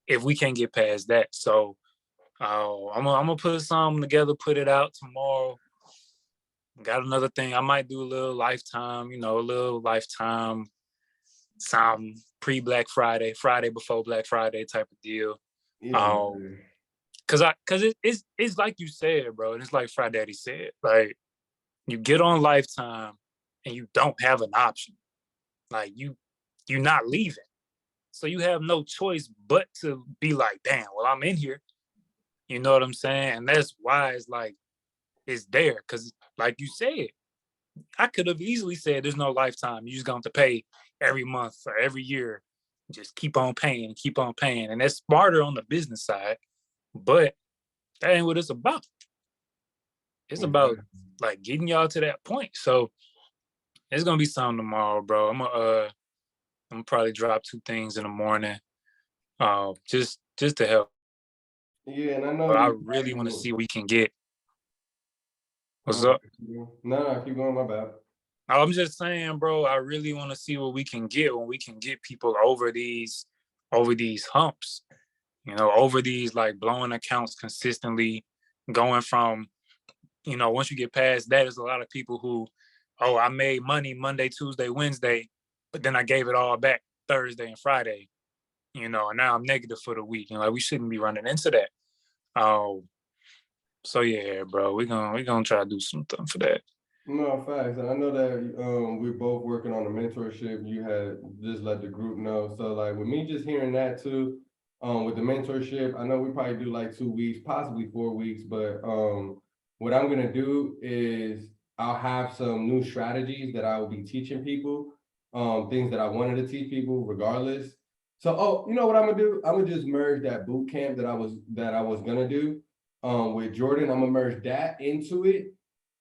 if we can't get past that. So I'm gonna put something together, put it out tomorrow. Got another thing. I might do a little Lifetime, some pre-Black Friday, Friday before Black Friday type of deal. Yeah. Cause it's like you said, bro, and it's like Friday Daddy said, like you get on Lifetime and you don't have an option. Like you're not leaving. So you have no choice but to be like, damn, well, I'm in here. You know what I'm saying? And that's why it's like, it's there. Cause like you said, I could have easily said there's no Lifetime. You just going to pay every month or every year. Just keep on paying, keep on paying. And that's smarter on the business side. But that ain't what it's about. It's about like getting y'all to that point. So it's gonna be something tomorrow, bro. I'm gonna probably drop 2 things in the morning. Just to help. Yeah, and I know But I you really want to see what we can get. What's up? No, keep going, my bad. I'm just saying, bro, I really want to see what we can get when we can get people over these humps, you know, over these like blowing accounts consistently, going from, you know, once you get past that, there's a lot of people who, oh, I made money Monday, Tuesday, Wednesday, but then I gave it all back Thursday and Friday, you know, and now I'm negative for the week. You know, like we shouldn't be running into that. So yeah, bro, we're gonna try to do something for that. No, facts. And I know that we're both working on a mentorship. You had just let the group know. So like with me just hearing that too, with the mentorship, I know we probably do like 2 weeks, possibly 4 weeks, but what I'm gonna do is I'll have some new strategies that I will be teaching people, things that I wanted to teach people regardless. So you know what I'm gonna do? I'm gonna just merge that boot camp that I was gonna do with Jordan. I'm gonna merge that into it,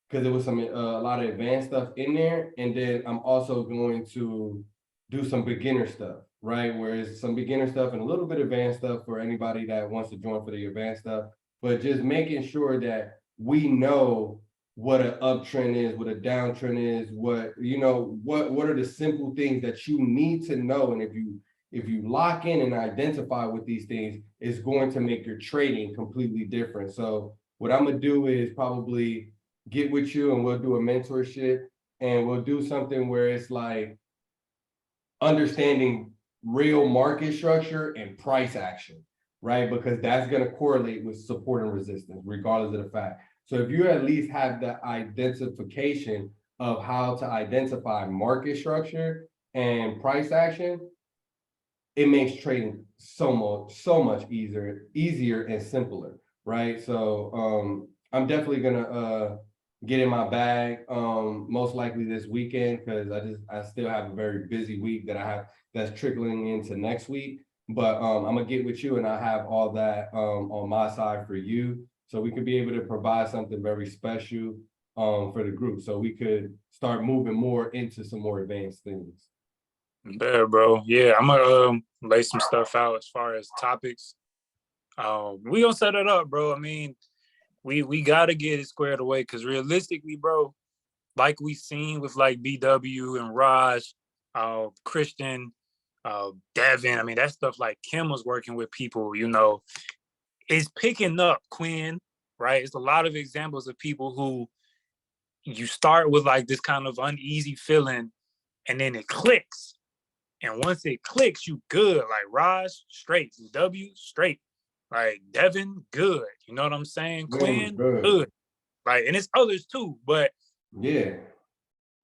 because there was a lot of advanced stuff in there. And then I'm also going to do some beginner stuff, right? Whereas some beginner stuff and a little bit advanced stuff for anybody that wants to join for the advanced stuff, but just making sure that we know what an uptrend is, what a downtrend is, what are the simple things that you need to know. And if you lock in and identify with these things, it's going to make your trading completely different. So what I'm gonna do is probably get with you and we'll do a mentorship, and we'll do something where it's like understanding real market structure and price action, right? Because that's going to correlate with support and resistance, regardless of the fact. So if you at least have the identification of how to identify market structure and price action, it makes trading so much easier and simpler, right? So I'm definitely gonna get in my bag most likely this weekend, because I still have a very busy week that's trickling into next week. But I'm gonna get with you and I have all that on my side for you, so we could be able to provide something very special for the group, so we could start moving more into some more advanced things. Yeah, bro. Yeah, I'm gonna lay some stuff out as far as topics. We gonna set it up, bro. I mean, we gotta get it squared away, because realistically, bro, like we seen with like BW and Raj, Christian, Devin. I mean, that stuff like Kim was working with people, you know, it's picking up. Quinn, right? It's a lot of examples of people who you start with like this kind of uneasy feeling, and then it clicks. And once it clicks, you good. Like Raj, straight. W, straight. Like Devin, good. You know what I'm saying? Quinn, good. Like, and it's others too, but yeah,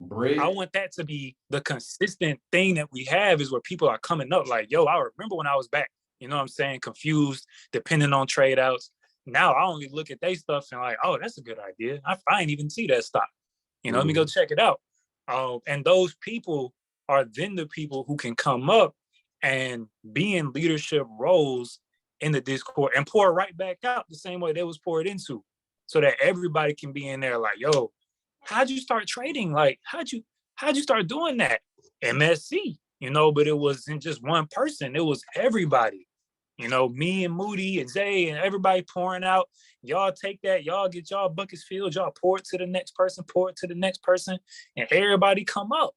I want that to be the consistent thing that we have, is where people are coming up like, yo, I remember when I was back, you know what I'm saying, confused, depending on trade outs. Now I only look at their stuff and like, oh, that's a good idea. I didn't even see that stock. You know, let me go check it out. And those people are then the people who can come up and be in leadership roles in the Discord and pour right back out the same way they was poured into, so that everybody can be in there like, yo, how'd you start trading? Like, how'd you start doing that? MSC, you know, but it wasn't just one person. It was everybody. You know, me and Moody and Zay and everybody pouring out. Y'all take that, y'all get y'all buckets filled, y'all pour it to the next person, and everybody come up.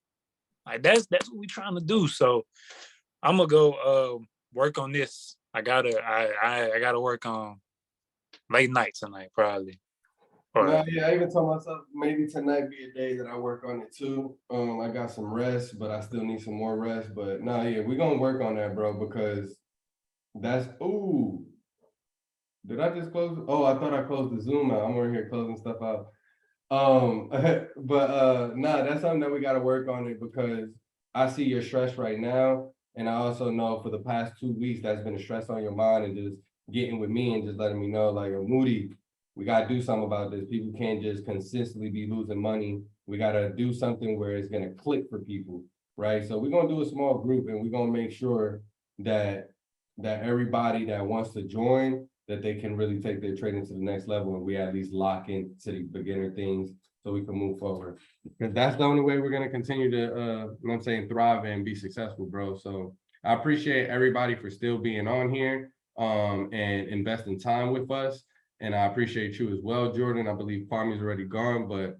Like that's what we're trying to do. So I'm gonna go work on this. I gotta work on late night tonight, probably. No, yeah, I even told myself maybe tonight be a day that I work on it too. I got some rest, but I still need some more rest. But no, yeah, we're gonna work on that, bro, because that's did I just close? Oh, I thought I closed the Zoom out. I'm over here closing stuff out. Nah, that's something that we got to work on it, because I see your stress right now. And I also know for the past 2 weeks, that's been a stress on your mind, and just getting with me and just letting me know, like, Moody, we got to do something about this. People can't just consistently be losing money. We got to do something where it's going to click for people, right? So we're going to do a small group, and we're going to make sure that everybody that wants to join, that they can really take their trading to the next level, and we at least lock into the beginner things so we can move forward. Because that's the only way we're gonna continue to, you know what I'm saying, thrive and be successful, bro. So I appreciate everybody for still being on here, and investing time with us. And I appreciate you as well, Jordan. I believe Kwame's already gone, but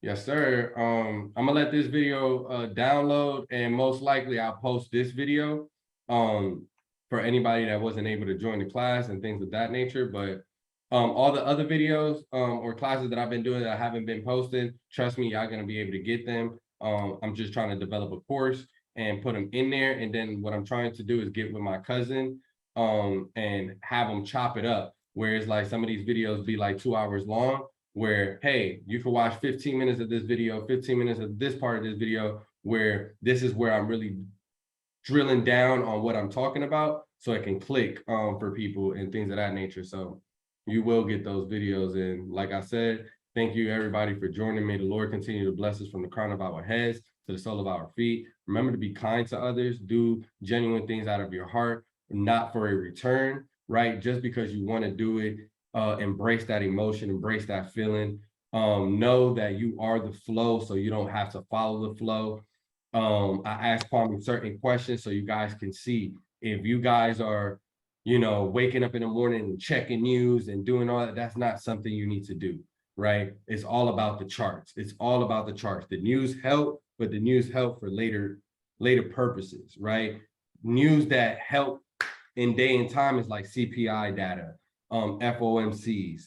yes, sir. I'm gonna let this video download, and most likely I'll post this video for anybody that wasn't able to join the class and things of that nature. But all the other videos or classes that I've been doing that I haven't been posting, trust me, y'all gonna be able to get them. I'm just trying to develop a course and put them in there. And then what I'm trying to do is get with my cousin and have them chop it up. Whereas like some of these videos be like 2 hours long, where, hey, you can watch 15 minutes of this video, 15 minutes of this part of this video, where this is where I'm really drilling down on what I'm talking about, so it can click for people and things of that nature. So you will get those videos. And like I said, thank you everybody for joining. May the Lord continue to bless us from the crown of our heads to the sole of our feet. Remember to be kind to others, do genuine things out of your heart, not for a return, right? Just because you want to do it, embrace that emotion, embrace that feeling. Know that you are the flow, so you don't have to follow the flow. I asked Kwame certain questions so you guys can see if you guys are, you know, waking up in the morning and checking news and doing all that. That's not something you need to do, right? It's all about the charts. It's all about the charts. The news help, but the news help for later purposes, right? News that help in day and time is like CPI data, FOMCs,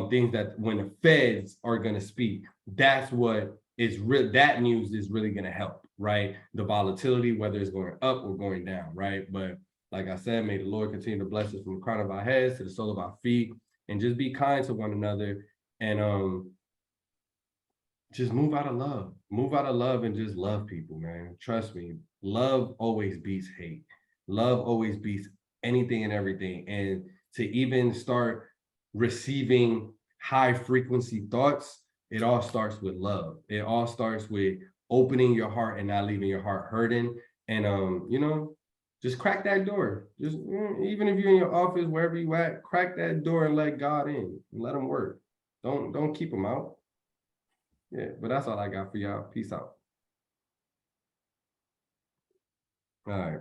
things that when the feds are going to speak, that's what is real. That news is really going to help, right? The volatility, whether it's going up or going down, right? But like I said, may the Lord continue to bless us from the crown of our heads to the sole of our feet, and just be kind to one another, and just move out of love and just love people, man. Trust me, love always beats hate. Love always beats anything and everything. And to even start receiving high frequency thoughts, it all starts with love. It all starts with opening your heart and not leaving your heart hurting. And you know, just crack that door. Just even if you're in your office, wherever you at, crack that door and let God in and let him work. Don't keep him out. Yeah, but that's all I got for y'all. Peace out. All right.